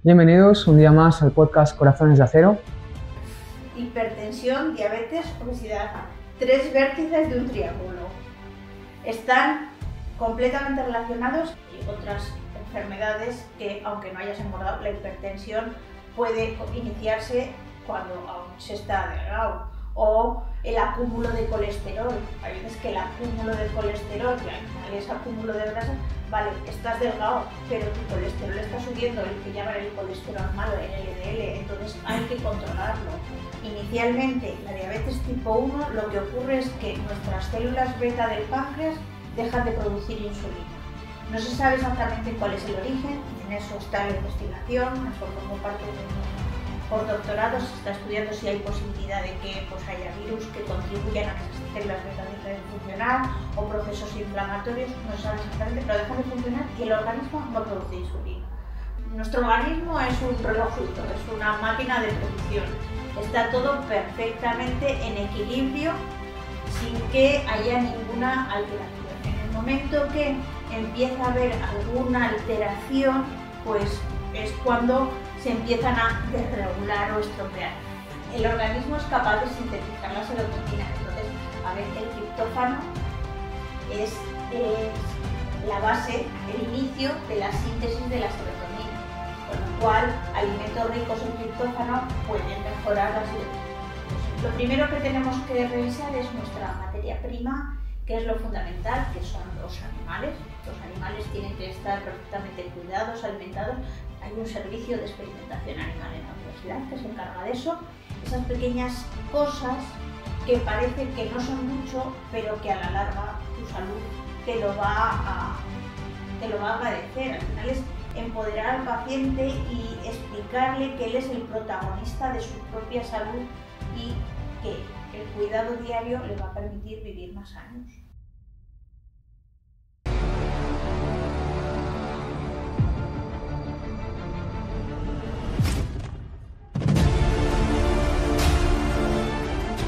Bienvenidos un día más al podcast Corazones de Acero. Hipertensión, diabetes, obesidad. Tres vértices de un triángulo. Están completamente relacionados y otras enfermedades que, aunque no hayas engordado, la hipertensión puede iniciarse cuando aún se está delgado. O el acúmulo de colesterol. Hay veces que el acúmulo de colesterol, que al final es acúmulo de grasa, vale, estás delgado, pero tu colesterol está subiendo, el que llaman el colesterol malo, el LDL, entonces hay que controlarlo. Inicialmente, la diabetes tipo 1, lo que ocurre es que nuestras células beta del páncreas dejan de producir insulina. No se sabe exactamente cuál es el origen, en eso está la investigación, eso forma parte de por doctorado se está estudiando si hay posibilidad de que haya virus que contribuyan a que esas células beta dejen de funcionar o procesos inflamatorios, no se sabe exactamente, pero dejan de funcionar y el organismo no produce insulina. Nuestro organismo es un relojito, es una máquina de producción. Está todo perfectamente en equilibrio sin que haya ninguna alteración. En el momento que empieza a haber alguna alteración, pues es cuando se empiezan a desregular o estropear. El organismo es capaz de sintetizar la serotonina, entonces, el triptófano es la base, el inicio de la síntesis de la serotonina, con lo cual alimentos ricos en triptófano pueden mejorar la serotonina. Lo primero que tenemos que revisar es nuestra materia prima, que es lo fundamental, que son los animales. Los animales tienen que estar perfectamente cuidados, alimentados. Hay un servicio de experimentación animal en la universidad que se encarga de eso. Esas pequeñas cosas que parece que no son mucho, pero que a la larga tu salud te lo va a agradecer. Al final es empoderar al paciente y explicarle que él es el protagonista de su propia salud y que el cuidado diario le va a permitir vivir más años.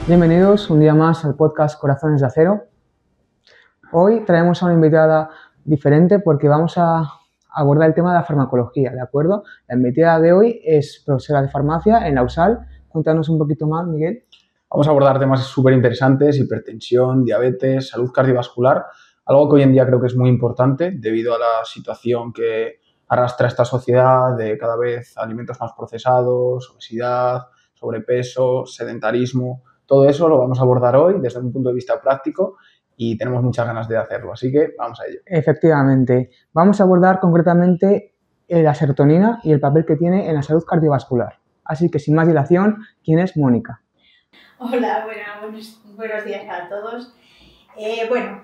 Bienvenidos un día más al podcast Corazones de Acero. Hoy traemos a una invitada diferente porque vamos a abordar el tema de la farmacología, ¿de acuerdo? La invitada de hoy es profesora de farmacia en la USAL. Cuéntanos un poquito más, Miguel. Vamos a abordar temas súper interesantes, hipertensión, diabetes, salud cardiovascular, algo que hoy en día creo que es muy importante debido a la situación que arrastra esta sociedad de cada vez alimentos más procesados, obesidad, sobrepeso, sedentarismo. Todo eso lo vamos a abordar hoy desde un punto de vista práctico y tenemos muchas ganas de hacerlo, así que vamos a ello. Efectivamente, vamos a abordar concretamente la serotonina y el papel que tiene en la salud cardiovascular. Así que sin más dilación, ¿quién es Mónica? Hola, buenos días a todos.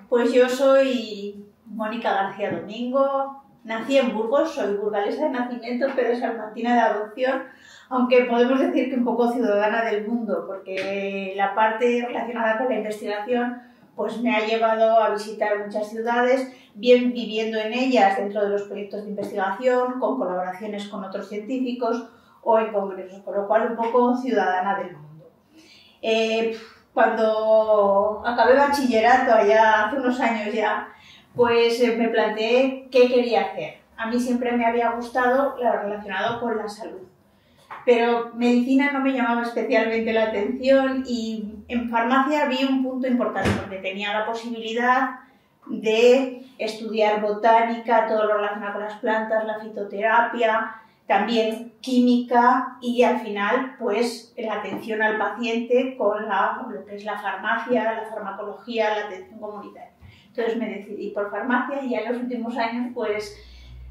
Pues yo soy Mónica García Domingo, nací en Burgos, soy burgalesa de nacimiento, pero salmantina de adopción, aunque podemos decir que un poco ciudadana del mundo, porque la parte relacionada con la investigación pues me ha llevado a visitar muchas ciudades, bien viviendo en ellas dentro de los proyectos de investigación, con colaboraciones con otros científicos o en congresos, con lo cual un poco ciudadana del mundo. Cuando acabé bachillerato allá hace unos años ya, pues me planteé qué quería hacer. A mí siempre me había gustado lo relacionado con la salud, pero medicina no me llamaba especialmente la atención y en farmacia vi un punto importante porque tenía la posibilidad de estudiar botánica, todo lo relacionado con las plantas, la fitoterapia, también química y al final pues la atención al paciente con lo que es la farmacia, la farmacología, la atención comunitaria. Entonces me decidí por farmacia y ya en los últimos años pues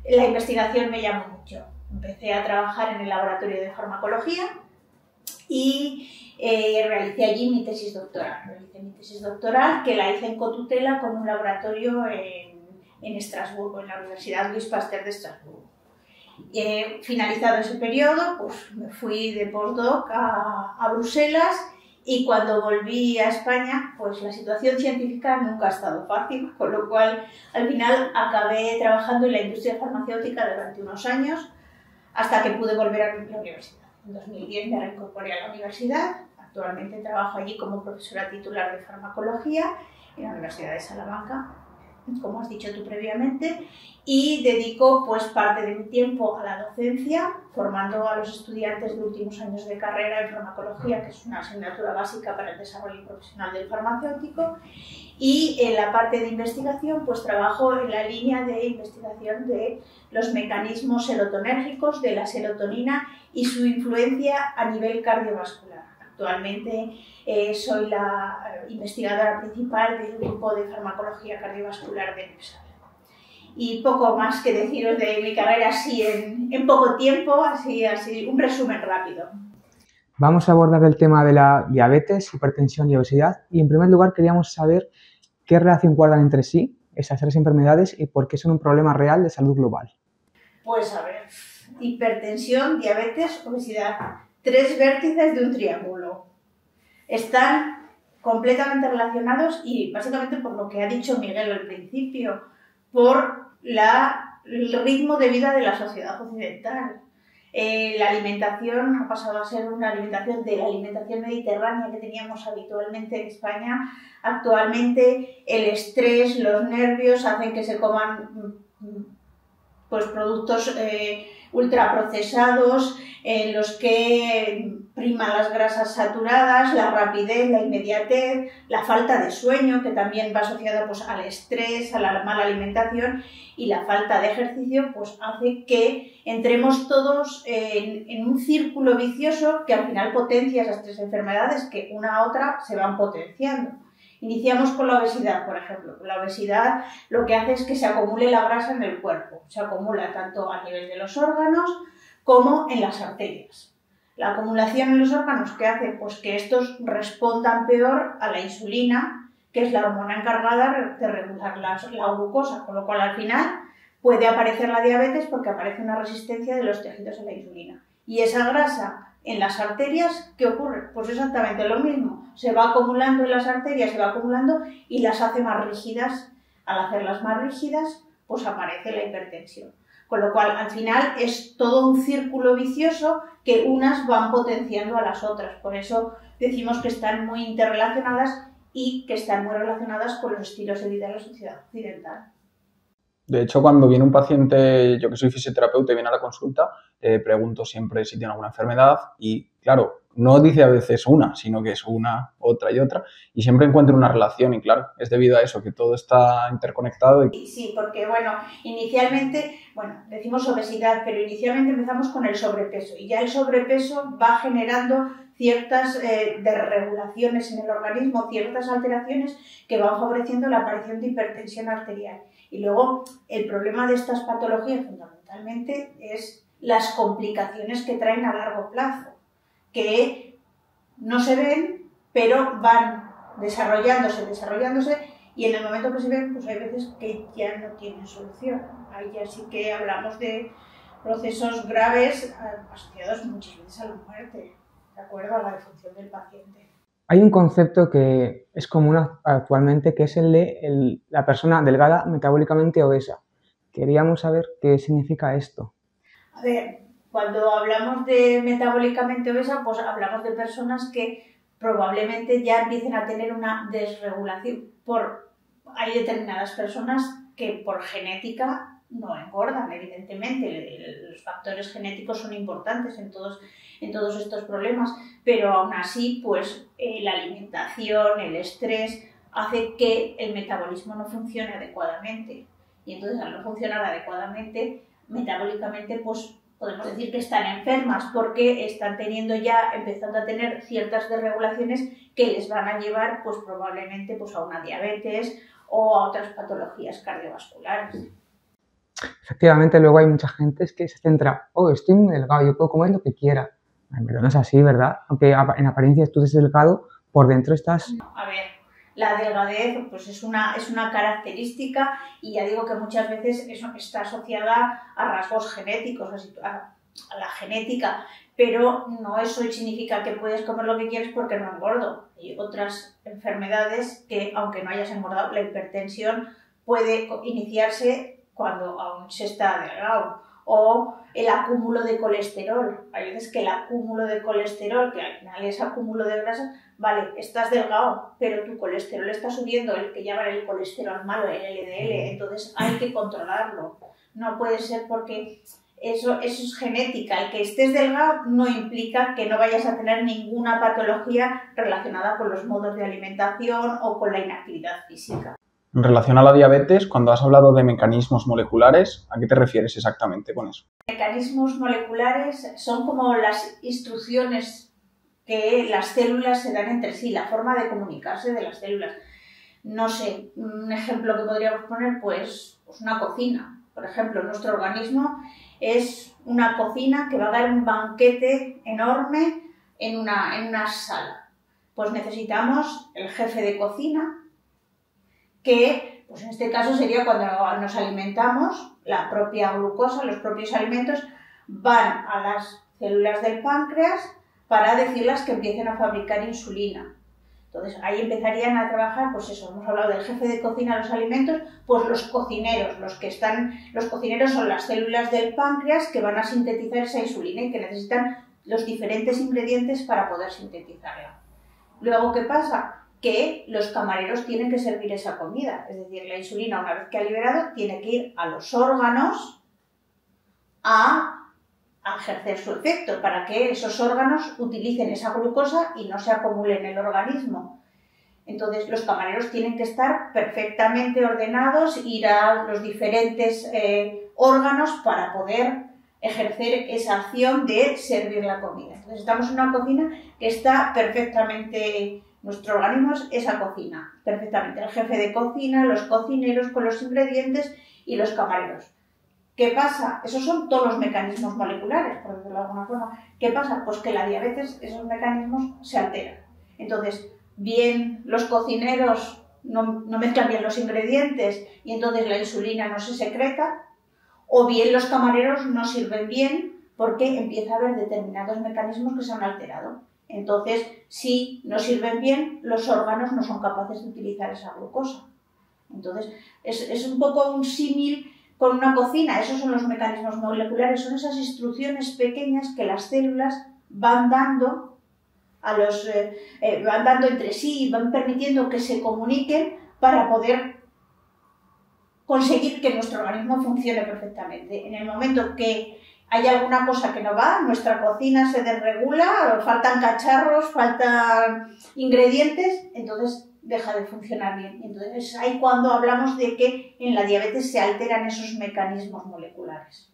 la investigación me llamó mucho. Empecé a trabajar en el laboratorio de farmacología y realicé allí mi tesis doctoral. Realicé mi tesis doctoral que la hice en cotutela con un laboratorio en Estrasburgo, en la Universidad Luis Pasteur de Estrasburgo. Finalizado ese periodo, pues me fui de postdoc a Bruselas y cuando volví a España, pues la situación científica nunca ha estado fácil, con lo cual al final acabé trabajando en la industria farmacéutica durante unos años hasta que pude volver a la universidad. En 2010 me reincorporé a la universidad, actualmente trabajo allí como profesora titular de farmacología en la Universidad de Salamanca como has dicho tú previamente, y dedico pues parte de mi tiempo a la docencia, formando a los estudiantes de últimos años de carrera en farmacología, que es una asignatura básica para el desarrollo profesional del farmacéutico, y en la parte de investigación pues trabajo en la línea de investigación de los mecanismos serotonérgicos de la serotonina y su influencia a nivel cardiovascular. Actualmente soy la investigadora principal del grupo de farmacología cardiovascular de NEPSAL. Y poco más que deciros de mi carrera así en poco tiempo, así un resumen rápido. Vamos a abordar el tema de la diabetes, hipertensión y obesidad. Y en primer lugar queríamos saber qué relación guardan entre sí esas tres enfermedades y por qué son un problema real de salud global. Pues a ver, hipertensión, diabetes, obesidad, tres vértices de un triángulo. Están completamente relacionados y básicamente por lo que ha dicho Miguel al principio, por el ritmo de vida de la sociedad occidental. La alimentación ha pasado a ser una alimentación de la alimentación mediterránea que teníamos habitualmente en España. Actualmente el estrés, los nervios hacen que se coman pues, productos ultraprocesados en los que priman las grasas saturadas, la rapidez, la inmediatez, la falta de sueño, que también va asociada pues, al estrés, a la mala alimentación, y la falta de ejercicio pues, hace que entremos todos en un círculo vicioso que al final potencia esas tres enfermedades que una a otra se van potenciando. Iniciamos con la obesidad, por ejemplo. La obesidad lo que hace es que se acumule la grasa en el cuerpo. Se acumula tanto a nivel de los órganos como en las arterias. La acumulación en los órganos, ¿qué hace? Pues que estos respondan peor a la insulina, que es la hormona encargada de regular la glucosa, con lo cual al final puede aparecer la diabetes porque aparece una resistencia de los tejidos a la insulina. Y esa grasa en las arterias, ¿qué ocurre? Pues exactamente lo mismo. Se va acumulando en las arterias, se va acumulando y las hace más rígidas. Al hacerlas más rígidas, pues aparece la hipertensión. Con lo cual, al final, es todo un círculo vicioso que unas van potenciando a las otras. Por eso decimos que están muy interrelacionadas y que están muy relacionadas con los estilos de vida de la sociedad occidental. De hecho, cuando viene un paciente, yo que soy fisioterapeuta y viene a la consulta, pregunto siempre si tiene alguna enfermedad y, claro, no dice a veces una, sino que es una, otra y otra, y siempre encuentro una relación y, claro, es debido a eso, que todo está interconectado. Sí, porque, inicialmente, decimos obesidad, pero inicialmente empezamos con el sobrepeso y ya el sobrepeso va generando ciertas desregulaciones en el organismo, ciertas alteraciones que van favoreciendo la aparición de hipertensión arterial. Y luego el problema de estas patologías fundamentalmente es las complicaciones que traen a largo plazo, que no se ven, pero van desarrollándose y en el momento que se ven, pues hay veces que ya no tienen solución. Ahí ya sí que hablamos de procesos graves asociados muchas veces a la muerte, de acuerdo a la defunción del paciente. Hay un concepto que es común actualmente, que es el de la persona delgada metabólicamente obesa. Queríamos saber qué significa esto. A ver, cuando hablamos de metabólicamente obesa, pues hablamos de personas que probablemente ya empiecen a tener una desregulación. Hay determinadas personas que por genética no engordan, evidentemente. Los factores genéticos son importantes en todos estos problemas, pero aún así, pues la alimentación, el estrés, hace que el metabolismo no funcione adecuadamente. Y entonces, al no funcionar adecuadamente, metabólicamente, pues podemos decir que están enfermas porque están empezando a tener ciertas desregulaciones que les van a llevar, pues probablemente, pues a una diabetes o a otras patologías cardiovasculares. Efectivamente, luego hay mucha gente que se centra, estoy muy delgado, yo puedo comer lo que quiera. En verdad no es así, ¿verdad? Aunque en apariencia tú estés delgado, por dentro estás... A ver, la delgadez pues es una característica y ya digo que muchas veces eso está asociada a rasgos genéticos, a la genética, pero no eso significa que puedes comer lo que quieres porque no engordo. Hay otras enfermedades que, aunque no hayas engordado, la hipertensión puede iniciarse cuando aún se está delgado, o el acúmulo de colesterol. Hay veces que el acúmulo de colesterol, que al final es acúmulo de grasa, vale, estás delgado, pero tu colesterol está subiendo, el que llaman el colesterol malo, el LDL, entonces hay que controlarlo. No puede ser porque eso es genética. El que estés delgado no implica que no vayas a tener ninguna patología relacionada con los modos de alimentación o con la inactividad física. En relación a la diabetes, cuando has hablado de mecanismos moleculares, ¿a qué te refieres exactamente con eso? Mecanismos moleculares son como las instrucciones que las células se dan entre sí, la forma de comunicarse de las células. No sé, un ejemplo que podríamos poner, pues una cocina. Por ejemplo, nuestro organismo es una cocina que va a dar un banquete enorme en una sala. Pues necesitamos el jefe de cocina, que pues en este caso sería cuando nos alimentamos, la propia glucosa, los propios alimentos van a las células del páncreas para decirlas que empiecen a fabricar insulina. Entonces ahí empezarían a trabajar, pues eso, hemos hablado del jefe de cocina, los alimentos, pues los cocineros, los cocineros son las células del páncreas que van a sintetizar esa insulina y que necesitan los diferentes ingredientes para poder sintetizarla. Luego, ¿qué pasa? Que los camareros tienen que servir esa comida, es decir, la insulina una vez que ha liberado tiene que ir a los órganos a ejercer su efecto para que esos órganos utilicen esa glucosa y no se acumule en el organismo. Entonces los camareros tienen que estar perfectamente ordenados, ir a los diferentes órganos para poder ejercer esa acción de servir la comida. Entonces estamos en una cocina que está perfectamente. Nuestro organismo es esa cocina, perfectamente. El jefe de cocina, los cocineros con los ingredientes y los camareros. ¿Qué pasa? Esos son todos los mecanismos moleculares, por decirlo de alguna forma. ¿Qué pasa? Pues que la diabetes, esos mecanismos se alteran. Entonces, bien los cocineros no mezclan bien los ingredientes y entonces la insulina no se secreta, o bien los camareros no sirven bien porque empieza a haber determinados mecanismos que se han alterado. Entonces, si no sirven bien, los órganos no son capaces de utilizar esa glucosa. Entonces, es un poco un símil con una cocina. Esos son los mecanismos moleculares, son esas instrucciones pequeñas que las células van dando van dando entre sí y van permitiendo que se comuniquen para poder conseguir que nuestro organismo funcione perfectamente. En el momento que hay alguna cosa que no va, nuestra cocina se desregula, faltan cacharros, faltan ingredientes, entonces deja de funcionar bien. Entonces es ahí cuando hablamos de que en la diabetes se alteran esos mecanismos moleculares.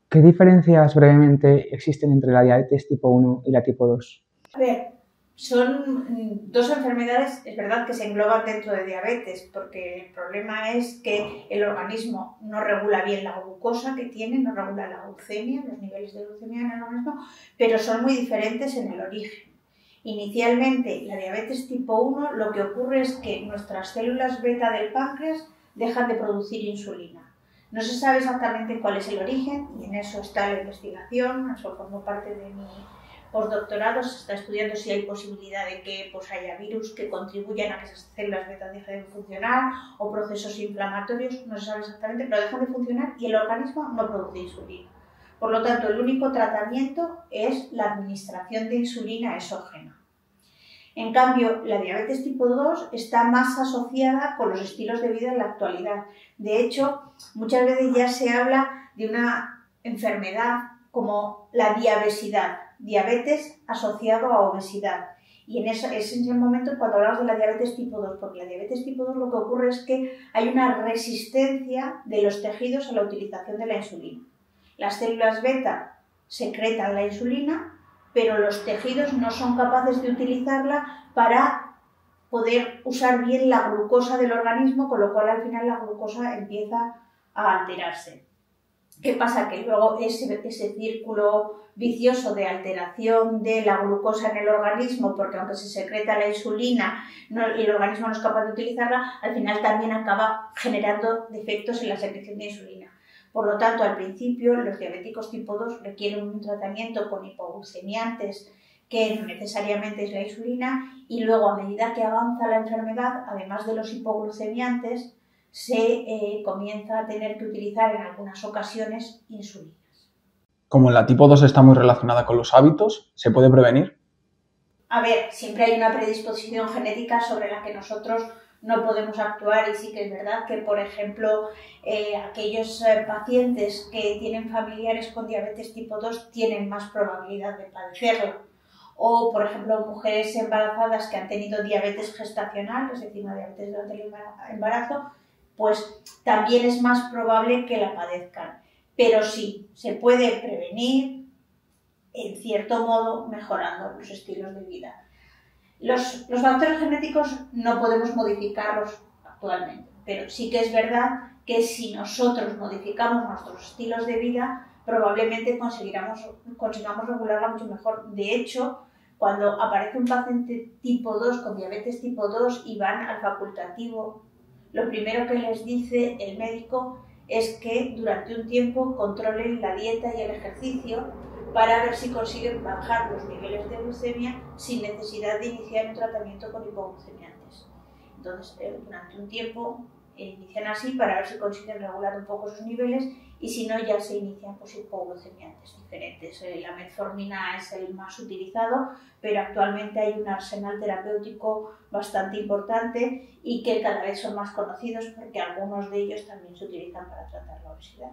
¿Qué diferencias brevemente existen entre la diabetes tipo 1 y la tipo 2? A ver, son dos enfermedades, es verdad que se engloban dentro de diabetes, porque el problema es que el organismo no regula bien la glucosa que tiene, no regula la glucemia, los niveles de glucemia en el organismo, pero son muy diferentes en el origen. Inicialmente, la diabetes tipo 1, lo que ocurre es que nuestras células beta del páncreas dejan de producir insulina. No se sabe exactamente cuál es el origen y en eso está la investigación, eso formó parte de mi postdoctorado. Se está estudiando si hay posibilidad de que haya virus que contribuyan a que esas células beta dejen de funcionar o procesos inflamatorios, no se sabe exactamente, pero dejan de funcionar y el organismo no produce insulina. Por lo tanto, el único tratamiento es la administración de insulina exógena. En cambio, la diabetes tipo 2 está más asociada con los estilos de vida en la actualidad. De hecho, muchas veces ya se habla de una enfermedad como la diabesidad, diabetes asociado a obesidad. Y en ese es el momento cuando hablamos de la diabetes tipo 2, porque la diabetes tipo 2 lo que ocurre es que hay una resistencia de los tejidos a la utilización de la insulina. Las células beta secretan la insulina, pero los tejidos no son capaces de utilizarla para poder usar bien la glucosa del organismo, con lo cual al final la glucosa empieza a alterarse. ¿Qué pasa? Que luego ese círculo vicioso de alteración de la glucosa en el organismo, porque aunque se secreta la insulina y el organismo no es capaz de utilizarla, al final también acaba generando defectos en la secreción de insulina. Por lo tanto, al principio, los diabéticos tipo 2 requieren un tratamiento con hipoglucemiantes, que no necesariamente es la insulina, y luego, a medida que avanza la enfermedad, además de los hipoglucemiantes, se comienza a tener que utilizar en algunas ocasiones insulinas. Como la tipo 2 está muy relacionada con los hábitos, ¿se puede prevenir? A ver, siempre hay una predisposición genética sobre la que nosotros no podemos actuar, y sí que es verdad que, por ejemplo, aquellos pacientes que tienen familiares con diabetes tipo 2 tienen más probabilidad de padecerlo. O, por ejemplo, mujeres embarazadas que han tenido diabetes gestacional, es decir, una diabetes durante el embarazo, pues también es más probable que la padezcan. Pero sí, se puede prevenir, en cierto modo, mejorando los estilos de vida. Los factores genéticos no podemos modificarlos actualmente, pero sí que es verdad que si nosotros modificamos nuestros estilos de vida, probablemente consigamos regularla mucho mejor. De hecho, cuando aparece un paciente tipo 2 con diabetes tipo 2 y van al facultativo, lo primero que les dice el médico es que durante un tiempo controlen la dieta y el ejercicio para ver si consiguen bajar los niveles de glucemia sin necesidad de iniciar un tratamiento con hipoglucemiantes. Entonces, durante un tiempo inician así para ver si consiguen regular un poco sus niveles, y si no, ya se inician pues, hipoglucemiantes diferentes. La metformina es el más utilizado, pero actualmente hay un arsenal terapéutico bastante importante y que cada vez son más conocidos porque algunos de ellos también se utilizan para tratar la obesidad.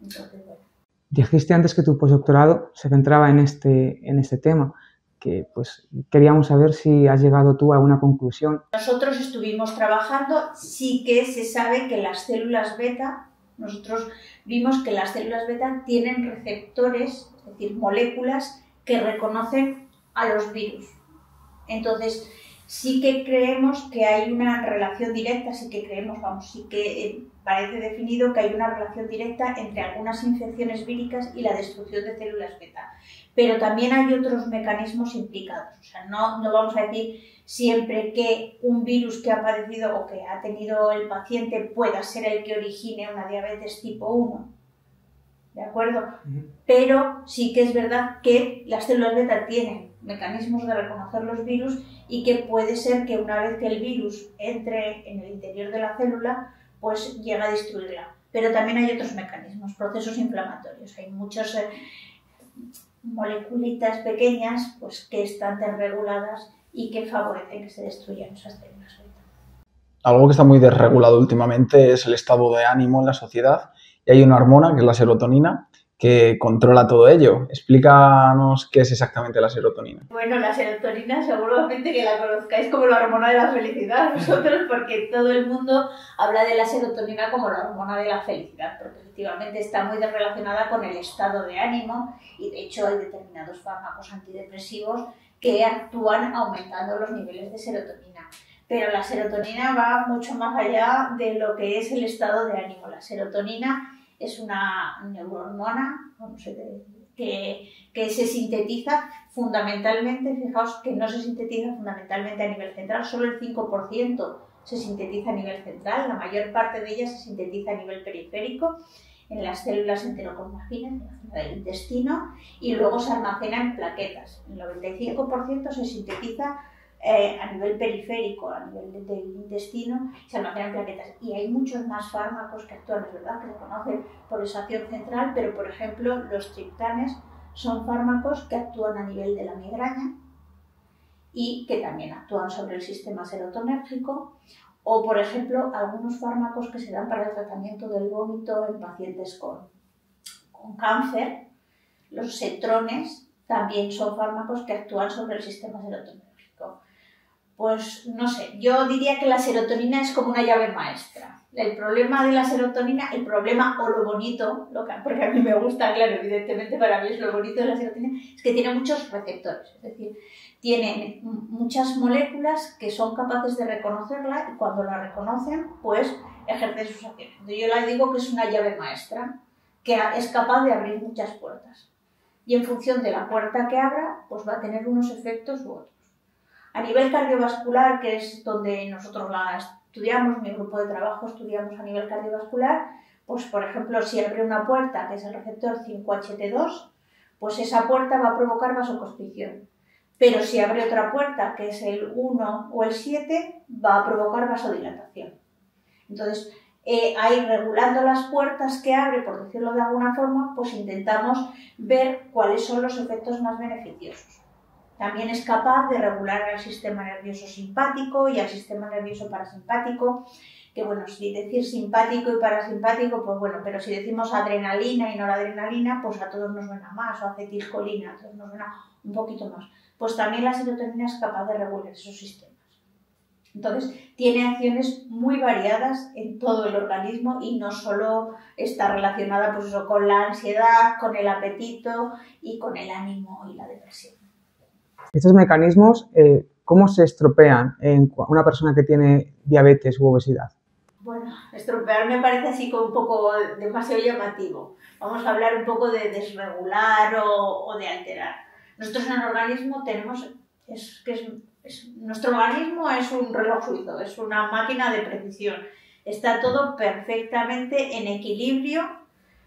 Entonces, bueno. Dijiste antes que tu postdoctorado se centraba en este tema, que pues queríamos saber si has llegado tú a alguna conclusión. Nosotros estuvimos trabajando, sí que se sabe que las células beta, nosotros vimos que las células beta tienen receptores, es decir, moléculas que reconocen a los virus. Entonces, sí que creemos que hay una relación directa, sí que parece definido que hay una relación directa entre algunas infecciones víricas y la destrucción de células beta. Pero también hay otros mecanismos implicados. O sea, no vamos a decir siempre que un virus que ha padecido o que ha tenido el paciente pueda ser el que origine una diabetes tipo 1. ¿De acuerdo? Pero sí que es verdad que las células beta tienen mecanismos de reconocer los virus y que puede ser que una vez que el virus entre en el interior de la célula, pues llegue a destruirla. Pero también hay otros mecanismos, procesos inflamatorios. Hay muchas moleculitas pequeñas pues, que están desreguladas y que favorecen que se destruyan esas células beta. Algo que está muy desregulado últimamente es el estado de ánimo en la sociedad, y hay una hormona, que es la serotonina, que controla todo ello. Explícanos qué es exactamente la serotonina. Bueno, la serotonina seguramente que la conozcáis como la hormona de la felicidad vosotros, porque todo el mundo habla de la serotonina como la hormona de la felicidad, porque efectivamente está muy relacionada con el estado de ánimo, y de hecho hay determinados fármacos antidepresivos que actúan aumentando los niveles de serotonina. Pero la serotonina va mucho más allá de lo que es el estado de ánimo. La serotonina es una neurohormona que se sintetiza fundamentalmente, fijaos que no se sintetiza fundamentalmente a nivel central, solo el 5% se sintetiza a nivel central, la mayor parte de ella se sintetiza a nivel periférico, en las células enterocosmogéneas, en la zona del intestino, y luego se almacena en plaquetas. El 95% se sintetiza a nivel periférico, a nivel del intestino, se almacenan plaquetas. Y hay muchos más fármacos que actúan, es verdad, que se conocen por esa acción central, pero por ejemplo los triptanes son fármacos que actúan a nivel de la migraña y que también actúan sobre el sistema serotonérgico, o por ejemplo algunos fármacos que se dan para el tratamiento del vómito en pacientes con cáncer. Los cetrones también son fármacos que actúan sobre el sistema serotonérgico. Pues no sé, yo diría que la serotonina es como una llave maestra. El problema de la serotonina, el problema o lo bonito, porque a mí me gusta, claro, evidentemente para mí es lo bonito de la serotonina, es que tiene muchos receptores, es decir, tiene muchas moléculas que son capaces de reconocerla, y cuando la reconocen, pues ejercen sus acciones. Yo le digo que es una llave maestra, que es capaz de abrir muchas puertas. Y en función de la puerta que abra, pues va a tener unos efectos u otros. A nivel cardiovascular, que es donde nosotros la estudiamos, mi grupo de trabajo estudiamos a nivel cardiovascular, pues por ejemplo, si abre una puerta, que es el receptor 5HT2, pues esa puerta va a provocar vasoconstricción. Pero si abre otra puerta, que es el 1 o el 7, va a provocar vasodilatación. Entonces, ahí regulando las puertas que abre, por decirlo de alguna forma, pues intentamos ver cuáles son los efectos más beneficiosos. También es capaz de regular al sistema nervioso simpático y al sistema nervioso parasimpático, que bueno, si decir simpático y parasimpático, pues bueno, pero si decimos adrenalina y noradrenalina, pues a todos nos suena más, o acetilcolina, a todos nos suena un poquito más. Pues también la serotonina es capaz de regular esos sistemas. Entonces, tiene acciones muy variadas en todo el organismo y no solo está relacionada pues eso, con la ansiedad, con el apetito y con el ánimo y la depresión. Estos mecanismos, ¿cómo se estropean en una persona que tiene diabetes u obesidad? Bueno, estropear me parece así como un poco demasiado llamativo. Vamos a hablar un poco de desregular o de alterar. Nosotros en el organismo tenemos, nuestro organismo es un reloj suizo, es una máquina de precisión. Está todo perfectamente en equilibrio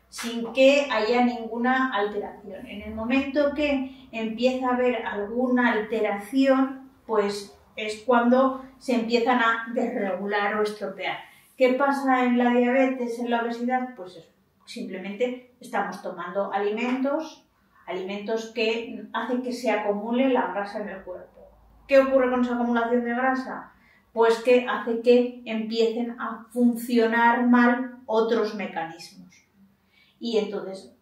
sin que haya ninguna alteración. En el momento que empieza a haber alguna alteración, pues es cuando se empiezan a desregular o estropear. ¿Qué pasa en la diabetes, en la obesidad? Pues eso, simplemente estamos tomando alimentos que hacen que se acumule la grasa en el cuerpo. ¿Qué ocurre con esa acumulación de grasa? Pues que hace que empiecen a funcionar mal otros mecanismos. Y entonces,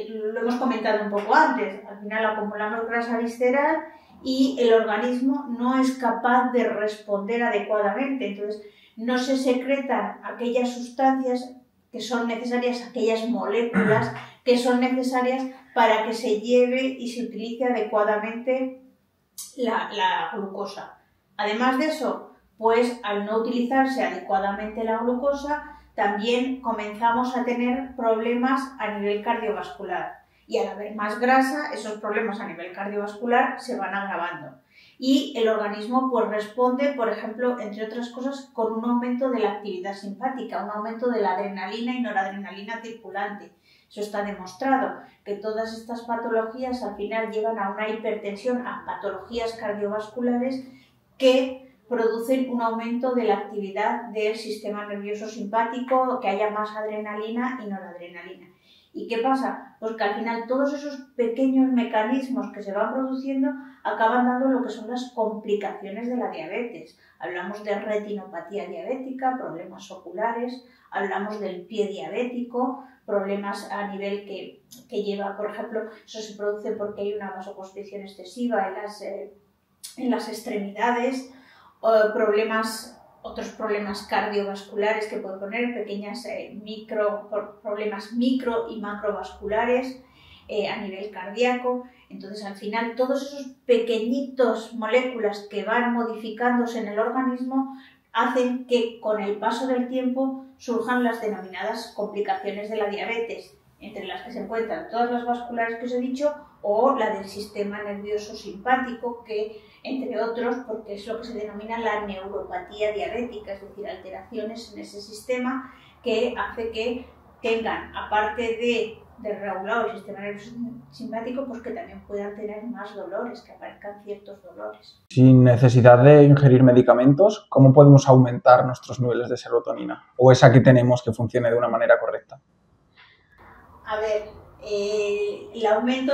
lo hemos comentado un poco antes, al final acumulamos grasa visceral y el organismo no es capaz de responder adecuadamente. Entonces, no se secretan aquellas sustancias que son necesarias, aquellas moléculas que son necesarias para que se lleve y se utilice adecuadamente la glucosa. Además de eso, pues al no utilizarse adecuadamente la glucosa, también comenzamos a tener problemas a nivel cardiovascular. Y al haber más grasa, esos problemas a nivel cardiovascular se van agravando. Y el organismo pues responde, por ejemplo, entre otras cosas, con un aumento de la actividad simpática, un aumento de la adrenalina y noradrenalina circulante. Eso está demostrado, que todas estas patologías al final llevan a una hipertensión, a patologías cardiovasculares que producen un aumento de la actividad del sistema nervioso simpático, que haya más adrenalina y noradrenalina. ¿Y qué pasa? Pues que al final todos esos pequeños mecanismos que se van produciendo acaban dando lo que son las complicaciones de la diabetes. Hablamos de retinopatía diabética, problemas oculares, hablamos del pie diabético, problemas a nivel que lleva, por ejemplo, eso se produce porque hay una vasoconstricción excesiva en las extremidades, otros problemas cardiovasculares que pueden poner, pequeñas problemas micro y macrovasculares a nivel cardíaco. Entonces, al final, todos esos pequeñitos moléculas que van modificándose en el organismo hacen que con el paso del tiempo surjan las denominadas complicaciones de la diabetes, entre las que se encuentran todas las vasculares que os he dicho o la del sistema nervioso simpático, que entre otros, porque es lo que se denomina la neuropatía diabética, es decir, alteraciones en ese sistema que hace que tengan, aparte de regulado el sistema nervioso simpático, pues que también puedan tener más dolores, que aparezcan ciertos dolores. Sin necesidad de ingerir medicamentos, ¿cómo podemos aumentar nuestros niveles de serotonina? ¿O esa que tenemos que funcione de una manera correcta? A ver, el aumento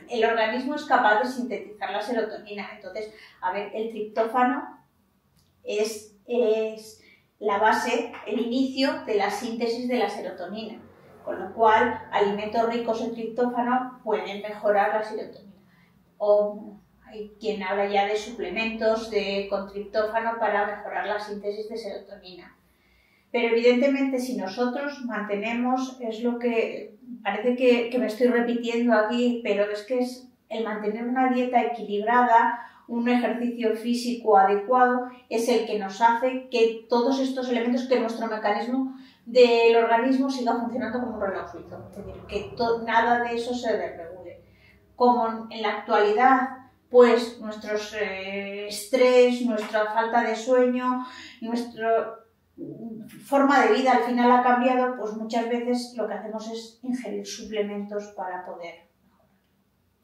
el organismo es capaz de sintetizar la serotonina. Entonces, a ver, el triptófano es la base, el inicio de la síntesis de la serotonina. Con lo cual, alimentos ricos en triptófano pueden mejorar la serotonina. O hay quien habla ya de suplementos con triptófano para mejorar la síntesis de serotonina. Pero evidentemente si nosotros mantenemos, es lo que parece que me estoy repitiendo aquí, pero es que es el mantener una dieta equilibrada, un ejercicio físico adecuado, es el que nos hace que todos estos elementos, que nuestro mecanismo del organismo siga funcionando como un reloj suizo, es decir, que nada de eso se desregule. Como en la actualidad, pues nuestro estrés, nuestra falta de sueño, nuestra forma de vida al final ha cambiado, pues muchas veces lo que hacemos es ingerir suplementos para poder.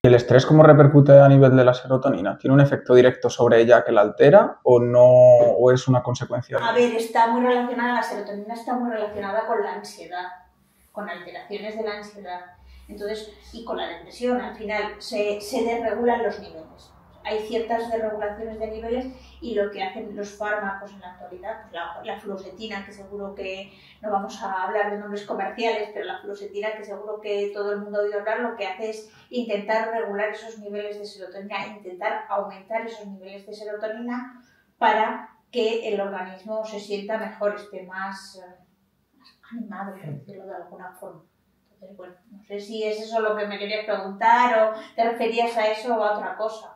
¿El estrés cómo repercute a nivel de la serotonina? ¿Tiene un efecto directo sobre ella que la altera o no, o es una consecuencia? A ver, está muy relacionada, la serotonina está muy relacionada con la ansiedad, con alteraciones de la ansiedad. Entonces, y con la depresión, al final se desregulan los niveles. Hay ciertas desregulaciones de niveles y lo que hacen los fármacos en la actualidad, pues la fluoxetina, que seguro que no vamos a hablar de nombres comerciales, pero la fluoxetina, que seguro que todo el mundo ha oído hablar, lo que hace es intentar regular esos niveles de serotonina, intentar aumentar esos niveles de serotonina para que el organismo se sienta mejor, esté más animado, por decirlo de alguna forma. Entonces, bueno, no sé si es eso lo que me querías preguntar o te referías a eso o a otra cosa.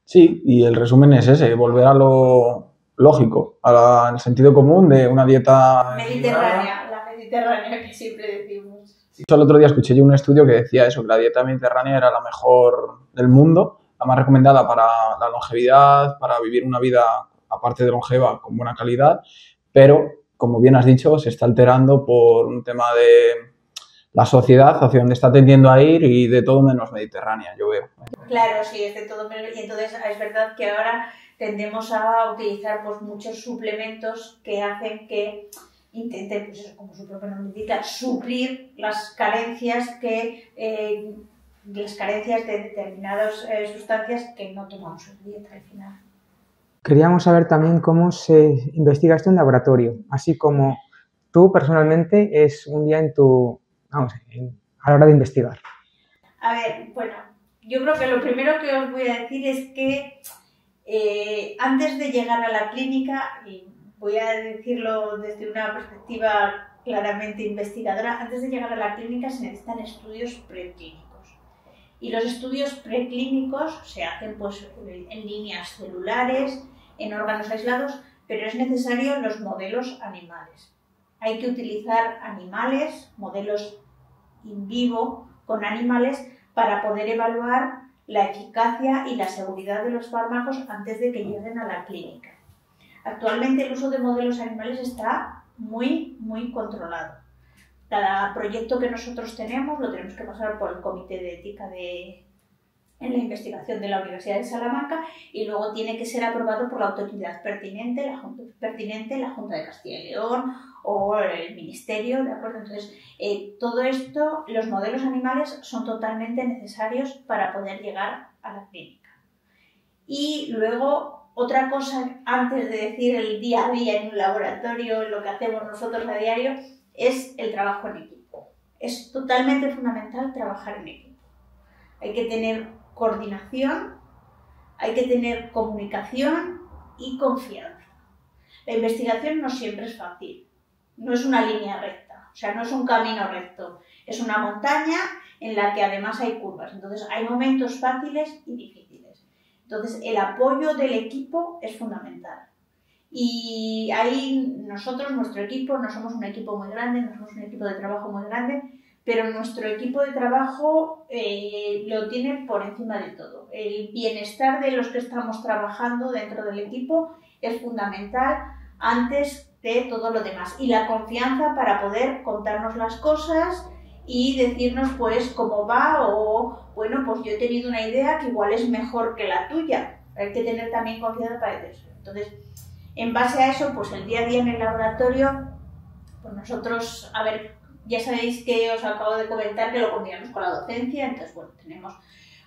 Sí, y el resumen es ese, volver a lo lógico, al sentido común de una dieta mediterránea, la mediterránea que siempre decimos. El otro día escuché yo un estudio que decía eso, que la dieta mediterránea era la mejor del mundo, la más recomendada para la longevidad, para vivir una vida, aparte de longeva, con buena calidad, pero, como bien has dicho, se está alterando por un tema de la sociedad hacia donde está tendiendo a ir y de todo menos mediterránea, yo veo. Claro, sí, es de todo menos, y entonces es verdad que ahora tendemos a utilizar pues muchos suplementos que hacen que intenten, pues eso, como su propio nombre indica, suplir las carencias de determinadas sustancias que no tomamos en dieta al final. Queríamos saber también cómo se investiga esto en laboratorio, así como tú personalmente es un día a la hora de investigar. A ver, bueno, yo creo que lo primero que os voy a decir es que antes de llegar a la clínica, y voy a decirlo desde una perspectiva claramente investigadora, antes de llegar a la clínica se necesitan estudios preclínicos. Y los estudios preclínicos se hacen pues, en líneas celulares, en órganos aislados, pero es necesario los modelos animales. Hay que utilizar animales, modelos in vivo con animales, para poder evaluar la eficacia y la seguridad de los fármacos antes de que lleguen a la clínica. Actualmente el uso de modelos animales está muy controlado. Cada proyecto que nosotros tenemos lo tenemos que pasar por el Comité de Ética en la Investigación de la Universidad de Salamanca y luego tiene que ser aprobado por la autoridad pertinente, la Junta de Castilla y León o el Ministerio, ¿de acuerdo? Entonces, todo esto, los modelos animales son totalmente necesarios para poder llegar a la clínica. Y luego, otra cosa, antes de decir el día a día en un laboratorio, lo que hacemos nosotros a diario, es el trabajo en equipo. Es totalmente fundamental trabajar en equipo. Hay que tener coordinación, hay que tener comunicación y confianza. La investigación no siempre es fácil, no es una línea recta, o sea, no es un camino recto, es una montaña en la que además hay curvas, entonces hay momentos fáciles y difíciles. Entonces el apoyo del equipo es fundamental. Y ahí nuestro equipo, no somos un equipo muy grande, no somos un equipo de trabajo muy grande, pero nuestro equipo de trabajo lo tiene por encima de todo. El bienestar de los que estamos trabajando dentro del equipo es fundamental antes de todo lo demás. Y la confianza para poder contarnos las cosas y decirnos pues cómo va o bueno, pues yo he tenido una idea que igual es mejor que la tuya. Hay que tener también confianza para eso. Entonces, en base a eso, pues el día a día en el laboratorio, pues nosotros, a ver, ya sabéis que os acabo de comentar que lo combinamos con la docencia, entonces bueno,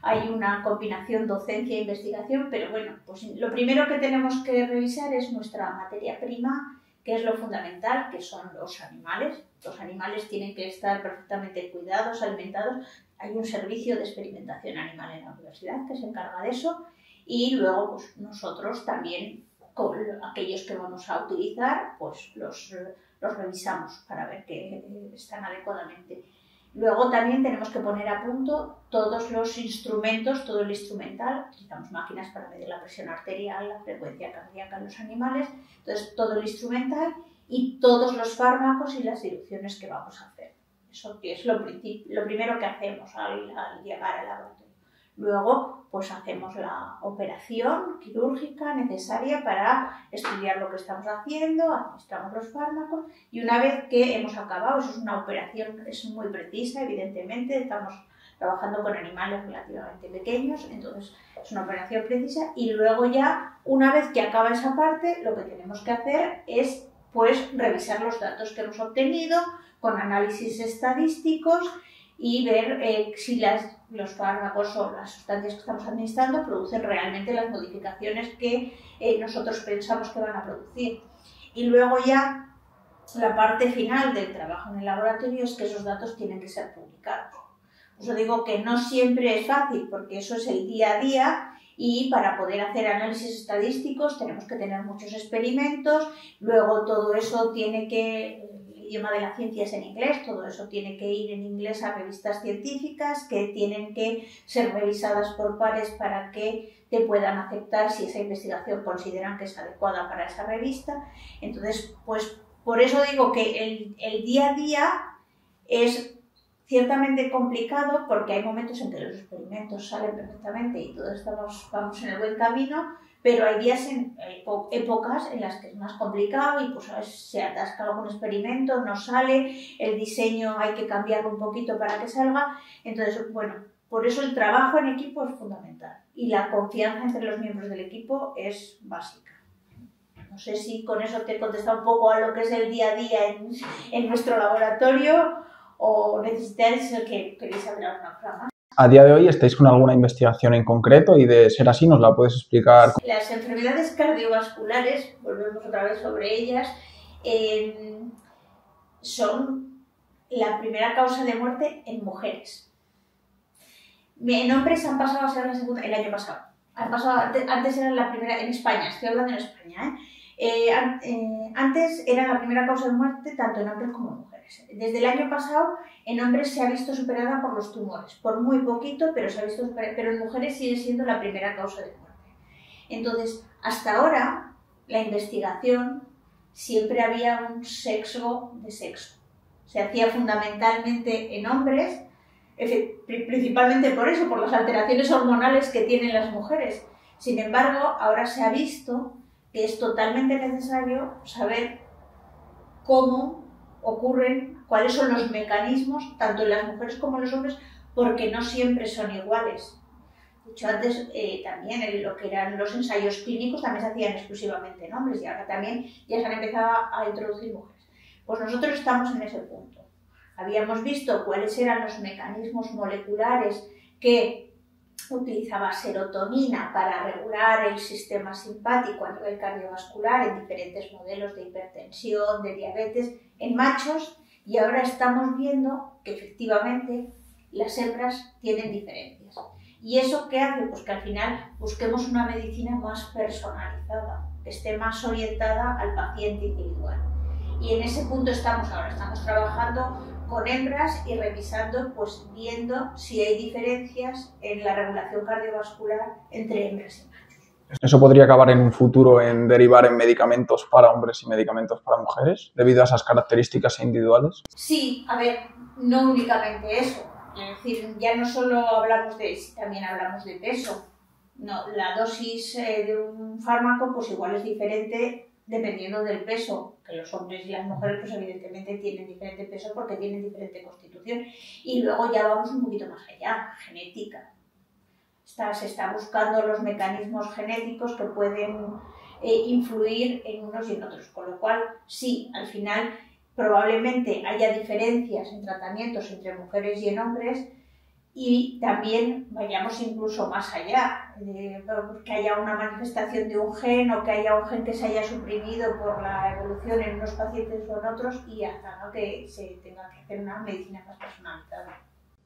hay una combinación docencia e investigación, pero bueno, pues lo primero que tenemos que revisar es nuestra materia prima, que es lo fundamental, que son los animales. Los animales tienen que estar perfectamente cuidados, alimentados. Hay un servicio de experimentación animal en la universidad que se encarga de eso y luego pues nosotros también, con aquellos que vamos a utilizar, pues los revisamos para ver que están adecuadamente. Luego también tenemos que poner a punto todos los instrumentos, todo el instrumental. Utilizamos máquinas para medir la presión arterial, la frecuencia cardíaca en los animales. Entonces, todo el instrumental y todos los fármacos y las diluciones que vamos a hacer. Eso es lo primero que hacemos al llegar al laboratorio. Luego, pues hacemos la operación quirúrgica necesaria para estudiar lo que estamos haciendo, administramos los fármacos y una vez que hemos acabado, eso es una operación, es muy precisa, evidentemente, estamos trabajando con animales relativamente pequeños, entonces es una operación precisa y luego ya, una vez que acaba esa parte, lo que tenemos que hacer es pues revisar los datos que hemos obtenido con análisis estadísticos y ver si los fármacos o las sustancias que estamos administrando producen realmente las modificaciones que nosotros pensamos que van a producir. Y luego ya la parte final del trabajo en el laboratorio es que esos datos tienen que ser publicados. Por eso digo que no siempre es fácil, porque eso es el día a día y para poder hacer análisis estadísticos tenemos que tener muchos experimentos, luego todo eso tiene que, el idioma de la ciencia es en inglés, todo eso tiene que ir en inglés a revistas científicas que tienen que ser revisadas por pares para que te puedan aceptar si esa investigación consideran que es adecuada para esa revista. Entonces, pues por eso digo que el día a día es ciertamente complicado porque hay momentos en que los experimentos salen perfectamente y todos vamos en el buen camino, pero hay días, épocas en las que es más complicado y pues a veces se atasca algún experimento, no sale, el diseño hay que cambiarlo un poquito para que salga. Entonces, bueno, por eso el trabajo en equipo es fundamental y la confianza entre los miembros del equipo es básica. No sé si con eso te he contestado un poco a lo que es el día a día en nuestro laboratorio o necesitáis que queréis saber alguna cosa más. A día de hoy, ¿estáis con alguna investigación en concreto? Y de ser así, ¿nos la puedes explicar? Las enfermedades cardiovasculares, volvemos otra vez sobre ellas, son la primera causa de muerte en mujeres. En hombres han pasado a ser la segunda, el año pasado. Antes era la primera, en España, estoy hablando en España, antes era la primera causa de muerte tanto en hombres como en mujeres. Desde el año pasado en hombres se ha visto superada por los tumores, por muy poquito, pero se ha visto superada, pero en mujeres sigue siendo la primera causa de muerte. Entonces, hasta ahora, la investigación siempre había un sesgo de sexo. Se hacía fundamentalmente en hombres, principalmente por eso, por las alteraciones hormonales que tienen las mujeres. Sin embargo, ahora se ha visto que es totalmente necesario saber cómo ocurren, cuáles son los mecanismos, tanto en las mujeres como en los hombres, porque no siempre son iguales. De hecho, antes también lo que eran los ensayos clínicos también se hacían exclusivamente en hombres y ahora también ya se han empezado a introducir mujeres. Pues nosotros estamos en ese punto. Habíamos visto cuáles eran los mecanismos moleculares que utilizaba serotonina para regular el sistema simpático a nivel cardiovascular en diferentes modelos de hipertensión, de diabetes, en machos, y ahora estamos viendo que efectivamente las hembras tienen diferencias. ¿Y eso qué hace? Pues que al final busquemos una medicina más personalizada, que esté más orientada al paciente individual. Y en ese punto estamos ahora, estamos trabajando con hembras y revisando, pues viendo si hay diferencias en la regulación cardiovascular entre hembras y machos. ¿Eso podría acabar en un futuro en derivar en medicamentos para hombres y medicamentos para mujeres, debido a esas características individuales? Sí, a ver, no únicamente eso. Es decir, ya no solo hablamos también hablamos de peso. No, la dosis de un fármaco pues igual es diferente dependiendo del peso, que los hombres y las mujeres pues evidentemente tienen diferente peso porque tienen diferente constitución. Y luego ya vamos un poquito más allá, genética. Se está buscando los mecanismos genéticos que pueden influir en unos y en otros, con lo cual sí, al final probablemente haya diferencias en tratamientos entre mujeres y en hombres y también vayamos incluso más allá, que haya una manifestación de un gen o que haya un gen que se haya suprimido por la evolución en unos pacientes o en otros y hasta ¿no? que se tenga que hacer una medicina más personalizada.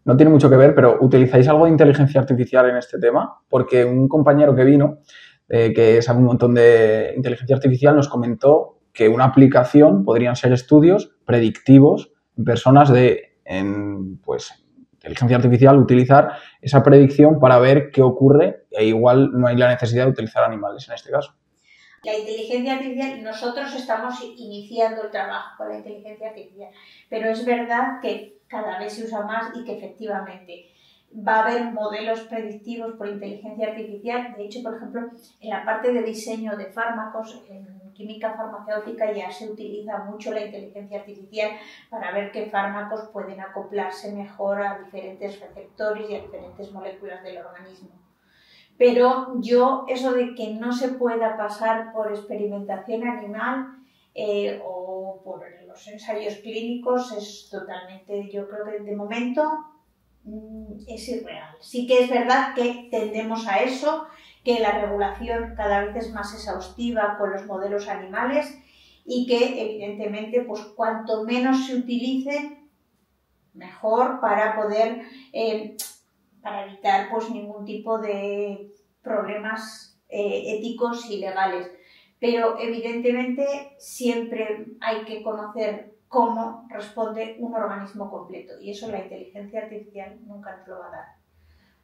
No tiene mucho que ver, pero ¿utilizáis algo de inteligencia artificial en este tema? Porque un compañero que vino, que sabe un montón de inteligencia artificial, nos comentó que una aplicación podrían ser estudios predictivos en personas inteligencia artificial, utilizar esa predicción para ver qué ocurre e igual no hay la necesidad de utilizar animales en este caso. La inteligencia artificial, nosotros estamos iniciando el trabajo con la inteligencia artificial, pero es verdad que cada vez se usa más y que efectivamente Va a haber modelos predictivos por inteligencia artificial. De hecho, por ejemplo, en la parte de diseño de fármacos, en química farmacéutica ya se utiliza mucho la inteligencia artificial para ver qué fármacos pueden acoplarse mejor a diferentes receptores y a diferentes moléculas del organismo. Pero eso de que no se pueda pasar por experimentación animal o por los ensayos clínicos es totalmente, yo creo que de momento es irreal. Sí que es verdad que tendemos a eso, que la regulación cada vez es más exhaustiva con los modelos animales y que evidentemente pues cuanto menos se utilicen mejor para poder para evitar pues ningún tipo de problemas éticos y legales. Pero evidentemente siempre hay que conocer cómo responde un organismo completo y eso la inteligencia artificial nunca nos lo va a dar.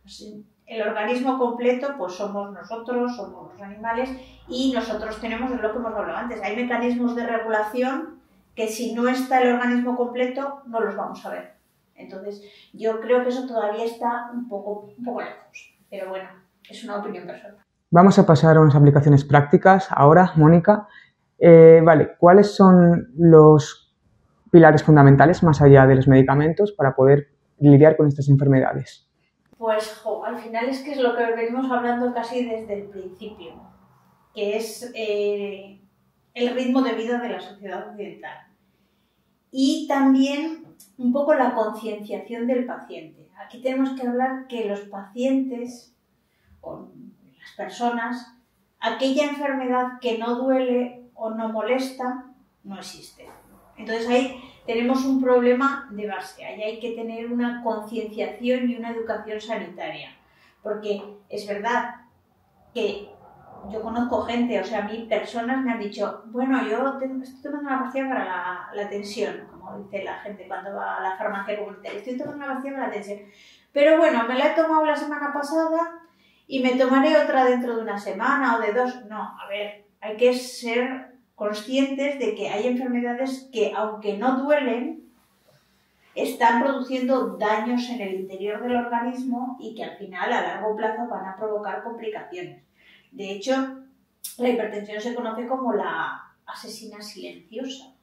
Así, el organismo completo pues somos nosotros, somos los animales y nosotros tenemos, es lo que hemos hablado antes, hay mecanismos de regulación que si no está el organismo completo no los vamos a ver. Entonces yo creo que eso todavía está un poco lejos, pero bueno, es una opinión personal. Vamos a pasar a unas aplicaciones prácticas ahora, Mónica. Vale, ¿cuáles son los pilares fundamentales más allá de los medicamentos para poder lidiar con estas enfermedades? Pues al final es que es lo que venimos hablando casi desde el principio, que es el ritmo de vida de la sociedad occidental y también un poco la concienciación del paciente. Aquí tenemos que hablar que los pacientes o las personas, aquella enfermedad que no duele o no molesta, no existe. Entonces ahí tenemos un problema de base, ahí hay que tener una concienciación y una educación sanitaria, porque es verdad que yo conozco gente, o sea, a mí personas me han dicho, bueno, yo estoy tomando una pastilla para la tensión, como dice la gente cuando va a la farmacia comunitaria, estoy tomando una pastilla para la tensión, pero bueno, me la he tomado la semana pasada y me tomaré otra dentro de una semana o de 2. No, a ver, hay que ser conscientes de que hay enfermedades que, aunque no duelen, están produciendo daños en el interior del organismo y que al final, a largo plazo, van a provocar complicaciones. De hecho, la hipertensión se conoce como la asesina silenciosa,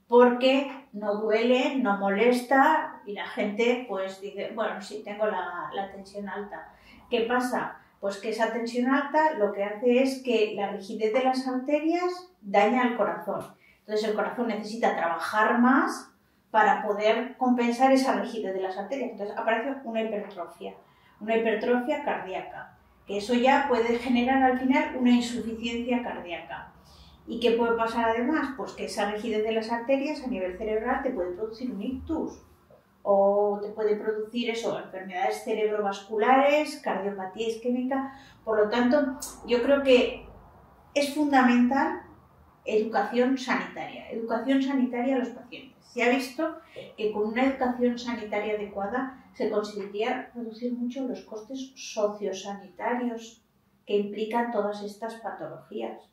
porque no duele, no molesta y la gente pues dice, bueno, sí, tengo la tensión alta. ¿Qué pasa? Pues que esa tensión alta lo que hace es que la rigidez de las arterias daña al corazón. Entonces el corazón necesita trabajar más para poder compensar esa rigidez de las arterias. Entonces aparece una hipertrofia cardíaca, que eso ya puede generar al final una insuficiencia cardíaca. ¿Y qué puede pasar además? Pues que esa rigidez de las arterias a nivel cerebral te puede producir un ictus o te puede producir enfermedades cerebrovasculares, cardiopatía isquémica. Por lo tanto, yo creo que es fundamental educación sanitaria a los pacientes. Se ha visto que con una educación sanitaria adecuada se conseguiría reducir mucho los costes sociosanitarios que implican todas estas patologías.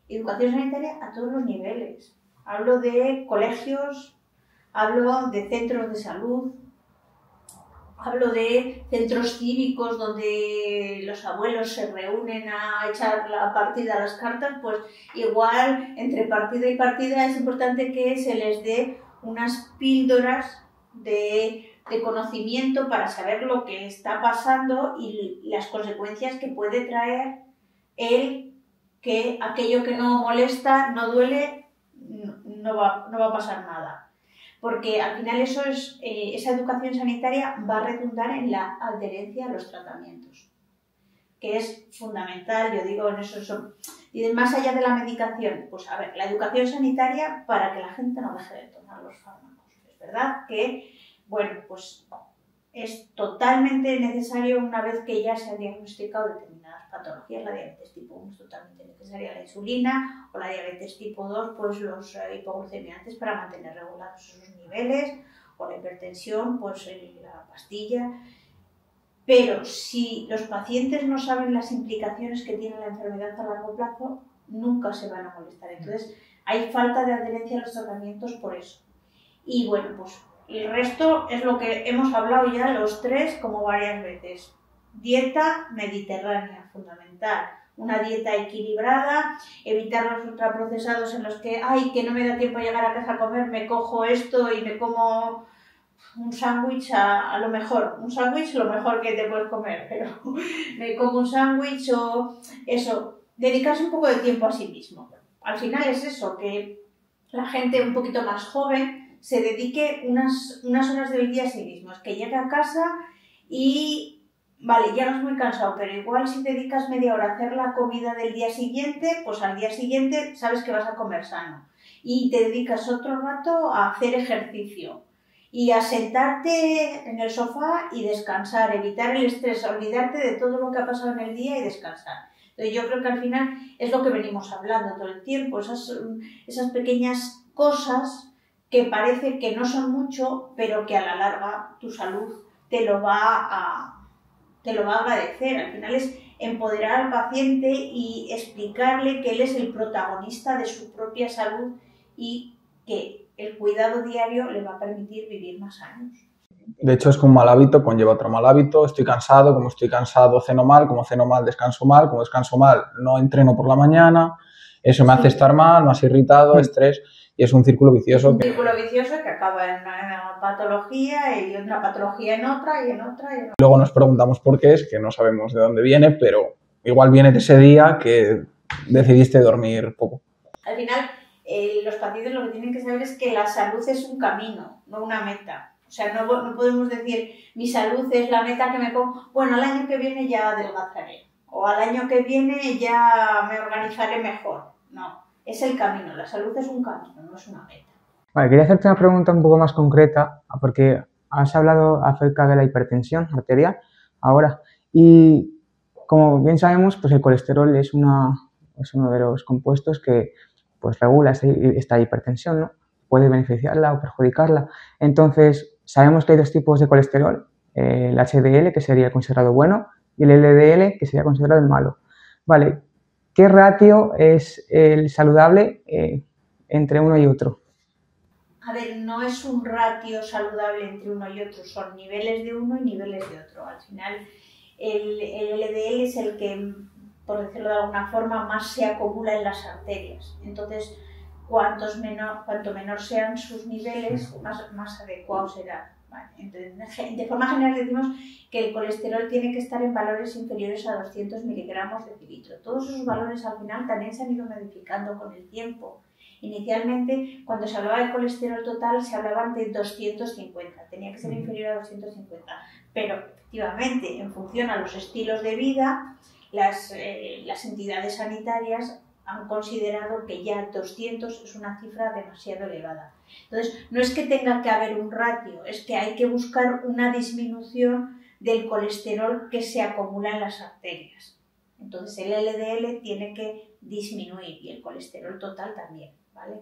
Educación sanitaria a todos los niveles. Hablo de colegios, hablo de centros de salud, hablo de centros cívicos donde los abuelos se reúnen a echar la partida a las cartas, pues igual entre partida y partida es importante que se les dé unas píldoras de conocimiento para saber lo que está pasando y las consecuencias que puede traer que aquello que no molesta, no duele, no va a pasar nada. Porque al final esa educación sanitaria va a redundar en la adherencia a los tratamientos, que es fundamental, yo digo, en eso. Y más allá de la medicación, pues a ver, la educación sanitaria para que la gente no deje de tomar los fármacos. Es verdad que, bueno, pues es totalmente necesario una vez que ya se han diagnosticado determinadas patologías, la diabetes tipo 1 es totalmente necesaria la insulina, o la diabetes tipo 2, pues los hipoglucemiantes para mantener regulados esos niveles, o la hipertensión, pues la pastilla. Pero si los pacientes no saben las implicaciones que tiene la enfermedad a largo plazo, nunca se van a molestar. Entonces, hay falta de adherencia a los tratamientos por eso. Y bueno, pues El resto es lo que hemos hablado ya los tres como varias veces. Dieta mediterránea, fundamental. Una dieta equilibrada, evitar los ultraprocesados en los que, ay, que no me da tiempo a llegar a casa a comer, me cojo esto y me como un sándwich a lo mejor. Un sándwich lo mejor que te puedes comer, pero me como un sándwich o eso. Dedicarse un poco de tiempo a sí mismo. Al final es eso, que la gente un poquito más joven se dedique unas horas del día a sí mismo. Es que llegue a casa y vale, llegas muy cansado, pero igual si te dedicas media hora a hacer la comida del día siguiente, pues al día siguiente sabes que vas a comer sano. Y te dedicas otro rato a hacer ejercicio y a sentarte en el sofá y descansar, evitar el estrés, olvidarte de todo lo que ha pasado en el día y descansar. Entonces yo creo que al final es lo que venimos hablando todo el tiempo, esas pequeñas cosas que parece que no son mucho, pero que a la larga tu salud te lo va a agradecer. Al final es empoderar al paciente y explicarle que él es el protagonista de su propia salud y que el cuidado diario le va a permitir vivir más años. De hecho, es que un mal hábito conlleva otro mal hábito. Estoy cansado, como estoy cansado ceno mal, como ceno mal descanso mal, como descanso mal no entreno por la mañana, eso me hace estar mal, más irritado, estrés, y es un círculo vicioso. Un círculo vicioso que acaba en una patología y otra patología en otra y en otra y en otra. Luego nos preguntamos por qué es, que no sabemos de dónde viene, pero igual viene de ese día que decidiste dormir poco. Al final, los pacientes lo que tienen que saber es que la salud es un camino, no una meta. O sea, no podemos decir, mi salud es la meta que me pongo, bueno, al año que viene ya adelgazaré, o al año que viene ya me organizaré mejor. No, es el camino, la salud es un camino, no es una meta. Vale, quería hacerte una pregunta un poco más concreta, porque has hablado acerca de la hipertensión arterial ahora, y como bien sabemos, pues el colesterol es uno de los compuestos que pues regula esta hipertensión, ¿no? Puede beneficiarla o perjudicarla. Entonces, sabemos que hay dos tipos de colesterol, el HDL, que sería el considerado bueno, y el LDL, que sería considerado el malo. Vale, ¿qué ratio es el saludable entre uno y otro? A ver, no es un ratio saludable entre uno y otro, son niveles de uno y niveles de otro. Al final, el LDL es el que, por decirlo de alguna forma, más se acumula en las arterias. Entonces, cuanto menor sean sus niveles, más adecuado será. Vale. Entonces, de forma general decimos que el colesterol tiene que estar en valores inferiores a 200 miligramos de decilitro. Todos esos valores al final también se han ido modificando con el tiempo. Inicialmente, cuando se hablaba de colesterol total, se hablaba de 250, tenía que ser inferior a 250, pero efectivamente, en función a los estilos de vida, las entidades sanitarias han considerado que ya 200 es una cifra demasiado elevada. Entonces, no es que tenga que haber un ratio, es que hay que buscar una disminución del colesterol que se acumula en las arterias. Entonces, el LDL tiene que disminuir y el colesterol total también, ¿vale?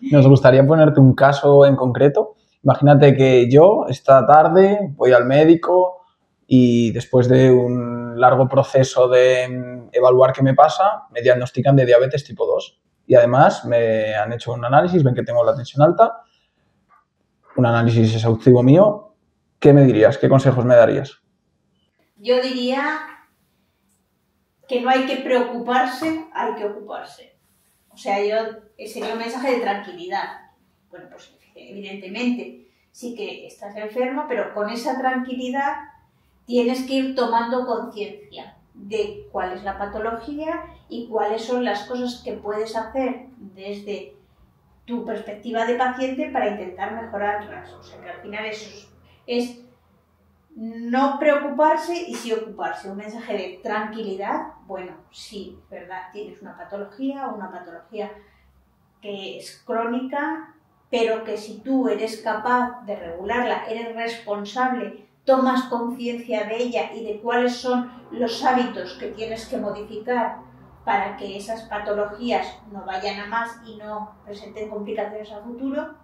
Nos gustaría ponerte un caso en concreto. Imagínate que yo esta tarde voy al médico y después de un largo proceso de evaluar qué me pasa, me diagnostican de diabetes tipo 2. Y además me han hecho un análisis, ven que tengo la tensión alta, un análisis exhaustivo mío. ¿Qué me dirías? ¿Qué consejos me darías? Yo diría que no hay que preocuparse, hay que ocuparse. O sea, sería un mensaje de tranquilidad. Bueno, pues evidentemente sí que estás enfermo, pero con esa tranquilidad tienes que ir tomando conciencia de cuál es la patología y cuáles son las cosas que puedes hacer desde tu perspectiva de paciente para intentar mejorarlas. O sea, que al final eso es no preocuparse y sí ocuparse. Un mensaje de tranquilidad, bueno, sí, ¿verdad? Tienes una patología que es crónica, pero que si tú eres capaz de regularla, eres responsable, tomas conciencia de ella y de cuáles son los hábitos que tienes que modificar para que esas patologías no vayan a más y no presenten complicaciones a futuro,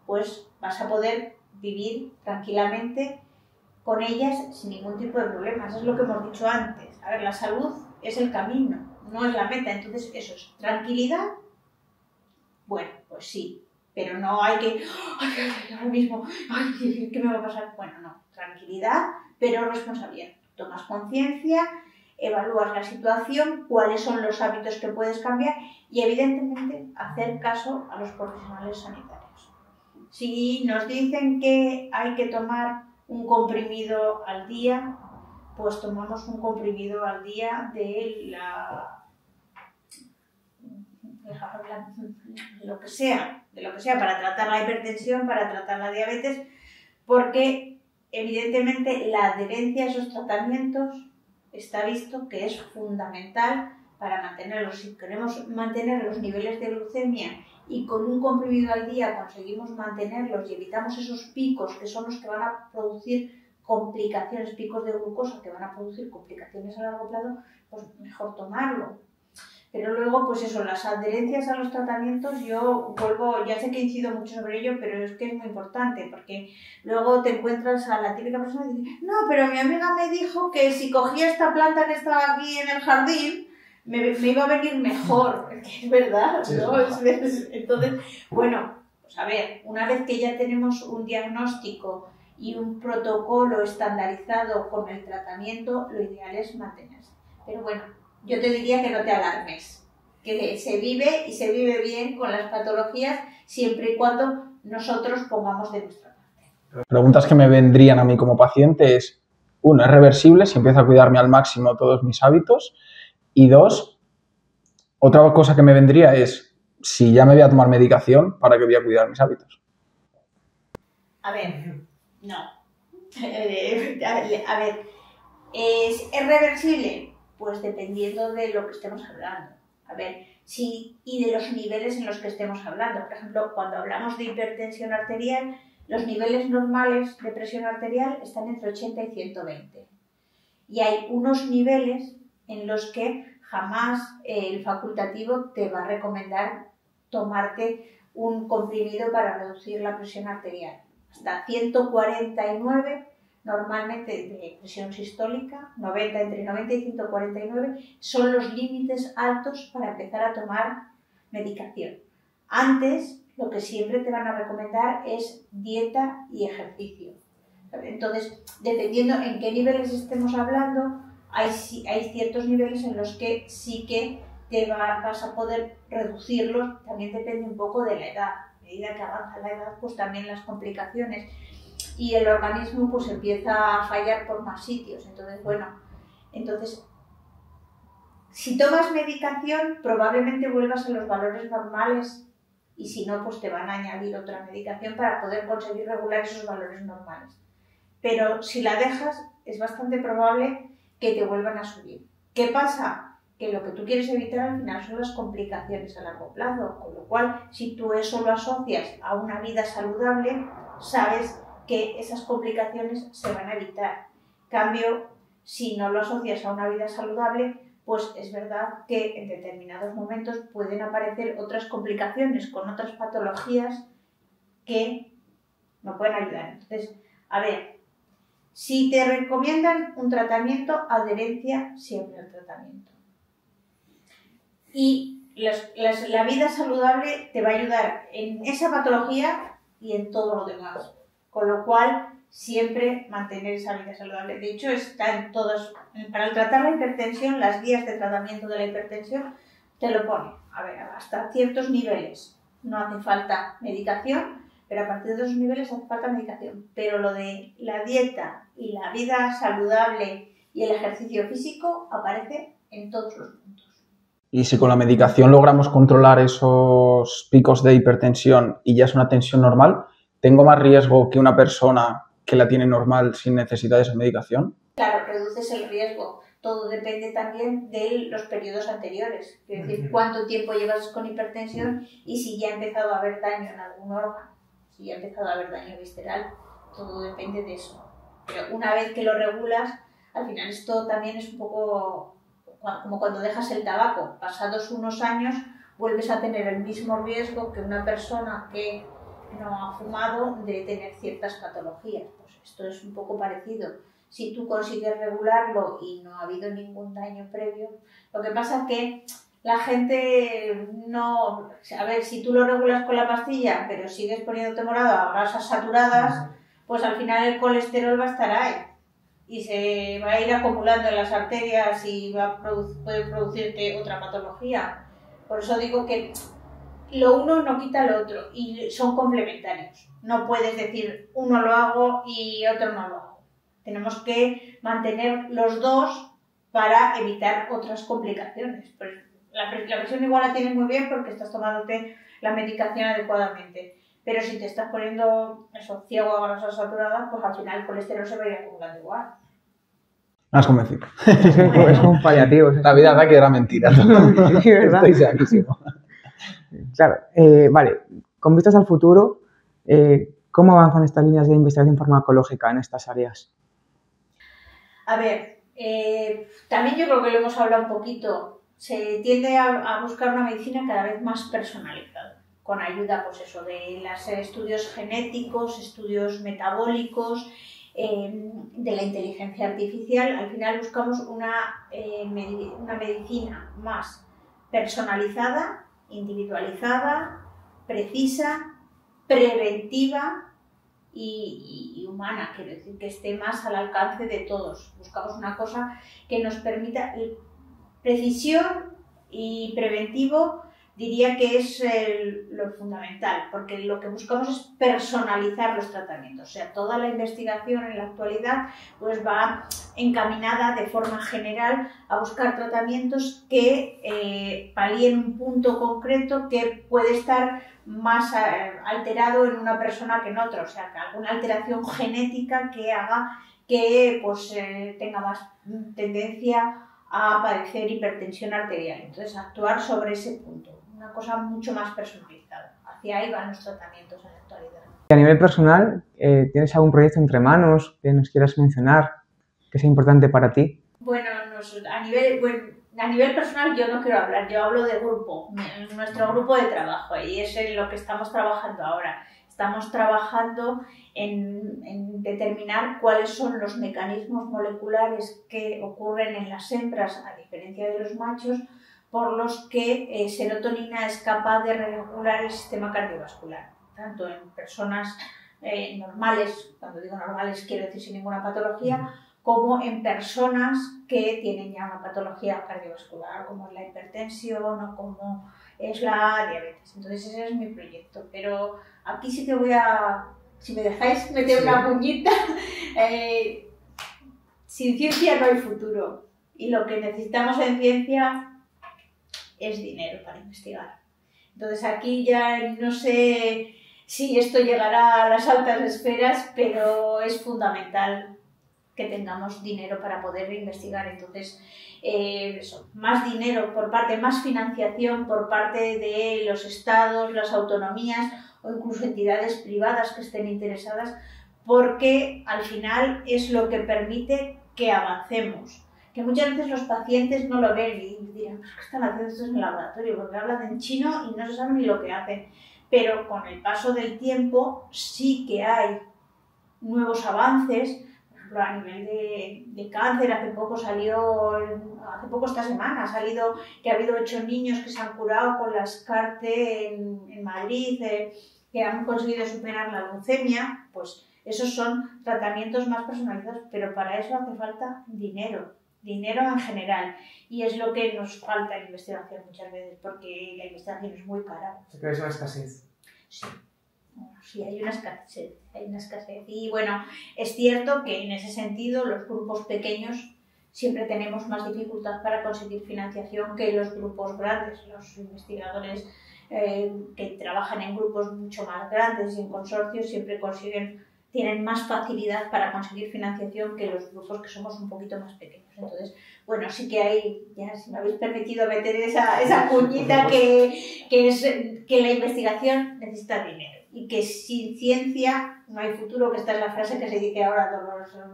pues vas a poder vivir tranquilamente con ellas sin ningún tipo de problemas. Es lo que hemos dicho antes. A ver, la salud es el camino, no es la meta. Entonces, eso es tranquilidad. Bueno, pues sí, pero no hay que, ay, ahora mismo, ay, ¿qué me va a pasar? Bueno, no, tranquilidad, pero responsabilidad. Tomas conciencia, evalúas la situación, cuáles son los hábitos que puedes cambiar y evidentemente hacer caso a los profesionales sanitarios. Si nos dicen que hay que tomar un comprimido al día, pues tomamos un comprimido al día de lo que sea para tratar la hipertensión, para tratar la diabetes, porque evidentemente la adherencia a esos tratamientos está visto que es fundamental para mantenerlos. Si queremos mantener los niveles de glucemia y con un comprimido al día conseguimos mantenerlos y evitamos esos picos que son los que van a producir complicaciones, picos de glucosa que van a producir complicaciones a largo plazo, pues mejor tomarlo. Pero luego, pues eso, las adherencias a los tratamientos, yo vuelvo, ya sé que incido mucho sobre ello, pero es que es muy importante, porque luego te encuentras a la típica persona y dices, no, pero mi amiga me dijo que si cogía esta planta que estaba aquí en el jardín, me iba a venir mejor. Es que es verdad, ¿no? Entonces, bueno, pues a ver, una vez que ya tenemos un diagnóstico y un protocolo estandarizado con el tratamiento, lo ideal es mantenerse. Pero bueno, yo te diría que no te alarmes, que se vive y se vive bien con las patologías siempre y cuando nosotros pongamos de nuestra parte. Preguntas que me vendrían a mí como paciente es, uno, ¿es reversible si empiezo a cuidarme al máximo todos mis hábitos? Y dos, otra cosa que me vendría es, si ya me voy a tomar medicación, ¿para qué voy a cuidar mis hábitos? A ver, no. A ver, ¿es reversible? Pues dependiendo de lo que estemos hablando. A ver, y de los niveles en los que estemos hablando. Por ejemplo, cuando hablamos de hipertensión arterial, los niveles normales de presión arterial están entre 80 y 120. Y hay unos niveles en los que jamás el facultativo te va a recomendar tomarte un comprimido para reducir la presión arterial. Hasta 149 normalmente de presión sistólica, 90, entre 90 y 149, son los límites altos para empezar a tomar medicación. Antes, lo que siempre te van a recomendar es dieta y ejercicio. Entonces, dependiendo en qué niveles estemos hablando, hay ciertos niveles en los que sí que vas a poder reducirlos, también depende un poco de la edad. A medida que avanza la edad, pues también las complicaciones y el organismo pues empieza a fallar por más sitios. Entonces, bueno, si tomas medicación probablemente vuelvas a los valores normales y si no, pues te van a añadir otra medicación para poder conseguir regular esos valores normales. Pero si la dejas, es bastante probable que te vuelvan a subir. ¿Qué pasa? Que lo que tú quieres evitar al final son las complicaciones a largo plazo, con lo cual, si tú eso lo asocias a una vida saludable, sabes que esas complicaciones se van a evitar. En cambio, si no lo asocias a una vida saludable, pues es verdad que en determinados momentos pueden aparecer otras complicaciones con otras patologías que no pueden ayudar. Entonces, a ver, si te recomiendan un tratamiento, adherencia siempre al tratamiento. Y la vida saludable te va a ayudar en esa patología y en todo lo demás. Con lo cual, siempre mantener esa vida saludable. De hecho, está en todas, para tratar la hipertensión, las guías de tratamiento de la hipertensión te lo pone. A ver, hasta ciertos niveles no hace falta medicación, pero a partir de esos niveles hace falta medicación. Pero lo de la dieta y la vida saludable y el ejercicio físico aparece en todos los puntos. Y si con la medicación logramos controlar esos picos de hipertensión y ya es una tensión normal, ¿tengo más riesgo que una persona que la tiene normal sin necesidad de esa medicación? Claro, reduces el riesgo. Todo depende también de los periodos anteriores. Es decir, cuánto tiempo llevas con hipertensión y si ya ha empezado a haber daño en algún órgano, si ya ha empezado a haber daño visceral. Todo depende de eso. Pero una vez que lo regulas, al final esto también es un poco como cuando dejas el tabaco. Pasados unos años vuelves a tener el mismo riesgo que una persona que no ha fumado de tener ciertas patologías. Pues esto es un poco parecido. Si tú consigues regularlo y no ha habido ningún daño previo, lo que pasa es que la gente no... A ver, si tú lo regulas con la pastilla, pero sigues poniéndote morado a grasas saturadas, pues al final el colesterol va a estar ahí y se va a ir acumulando en las arterias y puede producirte otra patología. Por eso digo que lo uno no quita lo otro y son complementarios. No puedes decir uno lo hago y otro no lo hago. Tenemos que mantener los dos para evitar otras complicaciones. Pues la presión igual la tienes muy bien porque estás tomándote la medicación adecuadamente. Pero si te estás poniendo eso, ciego a grasas saturadas, pues al final el colesterol se va a ir acumulando igual. Me has convencido. Es un paliativo. La vida da que era mentira. Sí, ¿verdad? Estoy segurísimo. Claro, vale. Con vistas al futuro, ¿cómo avanzan estas líneas de investigación farmacológica en estas áreas? A ver, también yo creo que lo hemos hablado un poquito. Se tiende a buscar una medicina cada vez más personalizada, con ayuda, pues eso, de los estudios genéticos, estudios metabólicos, de la inteligencia artificial. Al final buscamos una medicina más personalizada, individualizada, precisa, preventiva y humana, quiero decir, que esté más al alcance de todos. Buscamos una cosa que nos permita precisión y preventivo, diría que es lo fundamental, porque lo que buscamos es personalizar los tratamientos. O sea, toda la investigación en la actualidad pues va encaminada de forma general a buscar tratamientos que palíen un punto concreto que puede estar más alterado en una persona que en otra. O sea, que alguna alteración genética que haga que pues, tenga más tendencia a padecer hipertensión arterial. Entonces, actuar sobre ese punto. Una cosa mucho más personalizada. Hacia ahí van los tratamientos en la actualidad. Y a nivel personal, ¿tienes algún proyecto entre manos que nos quieras mencionar que sea importante para ti? Bueno, a nivel personal yo no quiero hablar, yo hablo de grupo, nuestro grupo de trabajo, y es en lo que estamos trabajando ahora. Estamos trabajando en determinar cuáles son los mecanismos moleculares que ocurren en las hembras, a diferencia de los machos, por los que serotonina es capaz de regular el sistema cardiovascular, tanto en personas normales, cuando digo normales quiero decir sin ninguna patología, como en personas que tienen ya una patología cardiovascular, como es la hipertensión o como es la diabetes. Entonces ese es mi proyecto, pero aquí sí que voy a, si me dejáis meter una puñita, sin ciencia no hay futuro, y lo que necesitamos en ciencia es dinero para investigar. Entonces aquí ya no sé si esto llegará a las altas esferas, pero es fundamental que tengamos dinero para poder investigar. Entonces, más dinero por parte, más financiación por parte de los estados, las autonomías o incluso entidades privadas que estén interesadas, porque al final es lo que permite que avancemos. Que muchas veces los pacientes no lo ven y dirán, ¿qué están haciendo estos en el laboratorio? Porque hablan en chino y no se sabe ni lo que hacen. Pero con el paso del tiempo sí que hay nuevos avances. Por ejemplo, a nivel de cáncer, hace poco esta semana, ha salido que ha habido 8 niños que se han curado con las CAR-T en Madrid, que han conseguido superar la leucemia. Pues esos son tratamientos más personalizados, pero para eso hace falta dinero en general, y es lo que nos falta en investigación muchas veces, porque la investigación es muy cara. ¿Crees una escasez? Sí, hay una escasez. Y bueno, es cierto que en ese sentido los grupos pequeños siempre tenemos más dificultad para conseguir financiación que los grupos grandes. Los investigadores que trabajan en grupos mucho más grandes y en consorcios siempre tienen más facilidad para conseguir financiación que los grupos que somos un poquito más pequeños. Entonces, bueno, sí que hay, ya si me habéis permitido meter esa puñita que es que la investigación necesita dinero y que sin ciencia no hay futuro, que esta es la frase que se dice ahora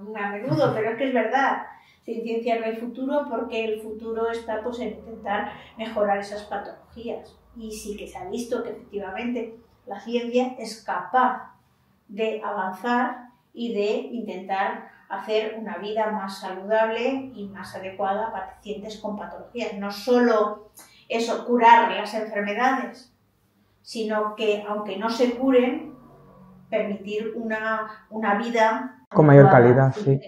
muy a menudo, pero es que es verdad. Sin ciencia no hay futuro, porque el futuro está pues, en intentar mejorar esas patologías. Y sí que se ha visto que efectivamente la ciencia es capaz de avanzar y de intentar hacer una vida más saludable y más adecuada a pacientes con patologías. No solo eso, curar las enfermedades, sino que, aunque no se curen, permitir una vida con mayor adecuada. calidad, sí.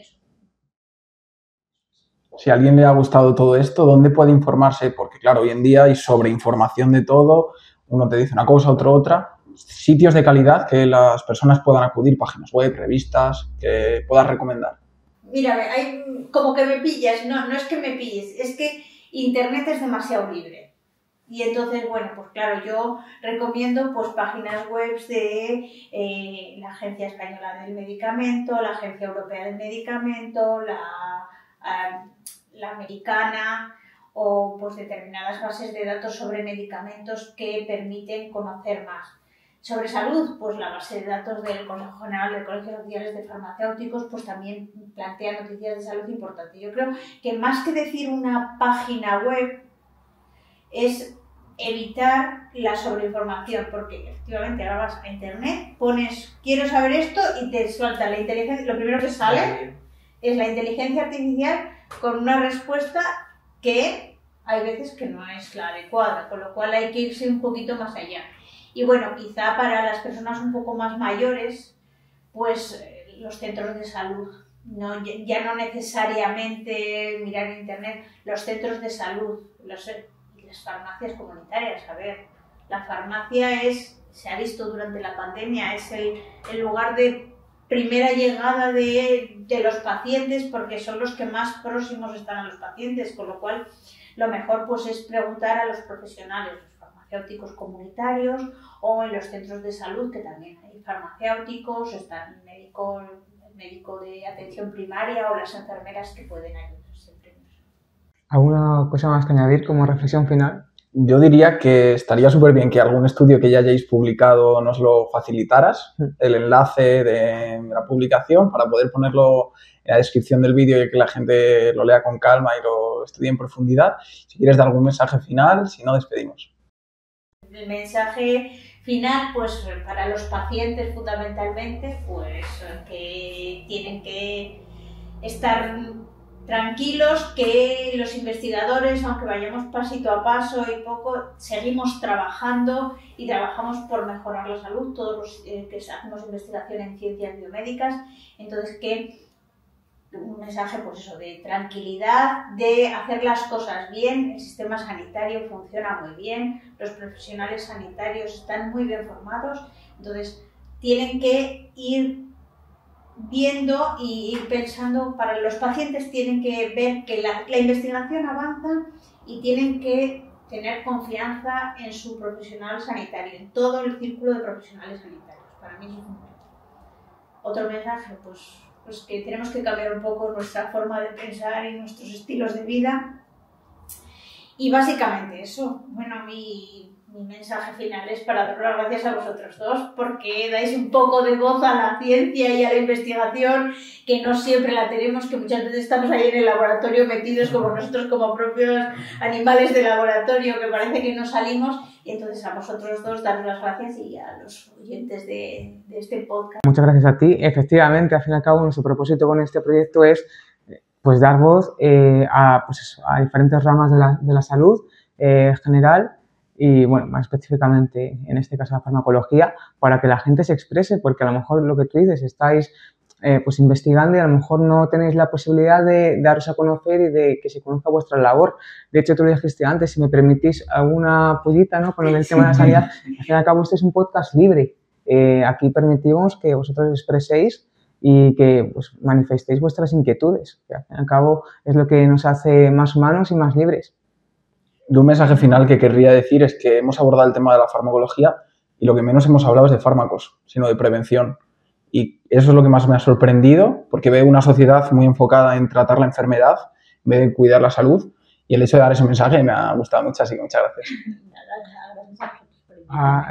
Si a alguien le ha gustado todo esto, ¿dónde puede informarse? Porque claro, hoy en día hay sobreinformación de todo, uno te dice una cosa, otro otra. Sitios de calidad que las personas puedan acudir, páginas web, revistas, que puedas recomendar. Mira, hay como que me pillas, no es que me pilles, es que Internet es demasiado libre. Y entonces, bueno, pues claro, yo recomiendo pues páginas web de la Agencia Española del Medicamento, la Agencia Europea del Medicamento, la americana, o pues determinadas bases de datos sobre medicamentos que permiten conocer más. Sobre salud, pues la base de datos del Consejo General de Colegios Oficiales de Farmacéuticos pues también plantea noticias de salud importantes. Yo creo que más que decir una página web es evitar la sobreinformación, porque efectivamente ahora vas a internet, pones quiero saber esto y te suelta la inteligencia, lo primero que sale es la inteligencia artificial con una respuesta que hay veces que no es la adecuada, con lo cual hay que irse un poquito más allá. Y bueno, quizá para las personas un poco más mayores, pues los centros de salud, ya no necesariamente mirar en internet, los centros de salud, las farmacias comunitarias. A ver, la farmacia se ha visto durante la pandemia, es el lugar de primera llegada de los pacientes, porque son los que más próximos están a los pacientes, con lo cual lo mejor pues es preguntar a los profesionales, los farmacéuticos comunitarios, o en los centros de salud, que también hay farmacéuticos, está el médico de atención primaria o las enfermeras que pueden ayudar siempre. ¿Alguna cosa más que añadir como reflexión final? Yo diría que estaría súper bien que algún estudio que ya hayáis publicado nos lo facilitaras, el enlace de la publicación, para poder ponerlo en la descripción del vídeo y que la gente lo lea con calma y lo estudie en profundidad. Si quieres dar algún mensaje final, si no, despedimos. El mensaje final, pues para los pacientes fundamentalmente, pues que tienen que estar tranquilos, que los investigadores, aunque vayamos pasito a paso y poco, seguimos trabajando y trabajamos por mejorar la salud, todos los que hacemos investigación en ciencias biomédicas. Entonces, que un mensaje pues eso, de tranquilidad, de hacer las cosas bien. El sistema sanitario funciona muy bien, los profesionales sanitarios están muy bien formados, entonces tienen que ir viendo y ir pensando, para los pacientes tienen que ver que la investigación avanza y tienen que tener confianza en su profesional sanitario, en todo el círculo de profesionales sanitarios. Para mí es fundamental. Otro mensaje, pues que tenemos que cambiar un poco nuestra forma de pensar y nuestros estilos de vida. Y básicamente eso. Bueno, mi mensaje final es para dar las gracias a vosotros dos, porque dais un poco de voz a la ciencia y a la investigación, que no siempre la tenemos, que muchas veces estamos ahí en el laboratorio metidos como nosotros, como propios animales de laboratorio, que parece que no salimos. Y entonces a vosotros dos daros las gracias, y a los oyentes de este podcast. Muchas gracias a ti. Efectivamente, al fin y al cabo, nuestro propósito con este proyecto es pues dar voz a diferentes ramas de la salud general, y bueno, más específicamente en este caso la farmacología, para que la gente se exprese, porque a lo mejor lo que tú dices, estáis pues investigando y a lo mejor no tenéis la posibilidad de daros a conocer y de que se conozca vuestra labor. De hecho, tú lo dijiste antes, si me permitís alguna pollita, ¿no?, con el tema de la sanidad. Al fin y al cabo, este es un podcast libre. Aquí permitimos que vosotros expreséis y que pues, manifestéis vuestras inquietudes, que al fin y al cabo es lo que nos hace más humanos y más libres. Y un mensaje final que querría decir es que hemos abordado el tema de la farmacología y lo que menos hemos hablado es de fármacos, sino de prevención. Y eso es lo que más me ha sorprendido, porque veo una sociedad muy enfocada en tratar la enfermedad en vez de cuidar la salud, y el hecho de dar ese mensaje me ha gustado mucho, así que muchas gracias.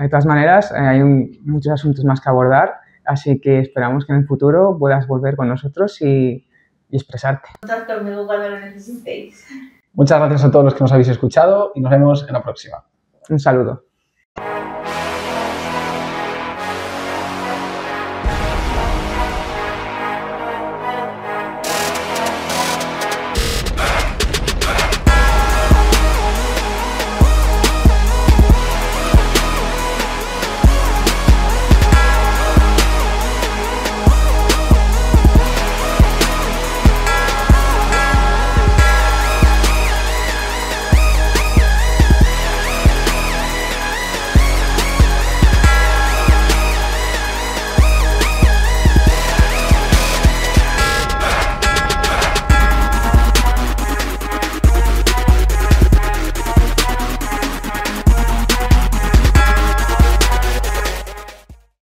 De todas maneras, hay muchos asuntos más que abordar, así que esperamos que en el futuro puedas volver con nosotros y expresarte. Contad conmigo cuando lo necesitéis. Muchas gracias a todos los que nos habéis escuchado y nos vemos en la próxima. Un saludo.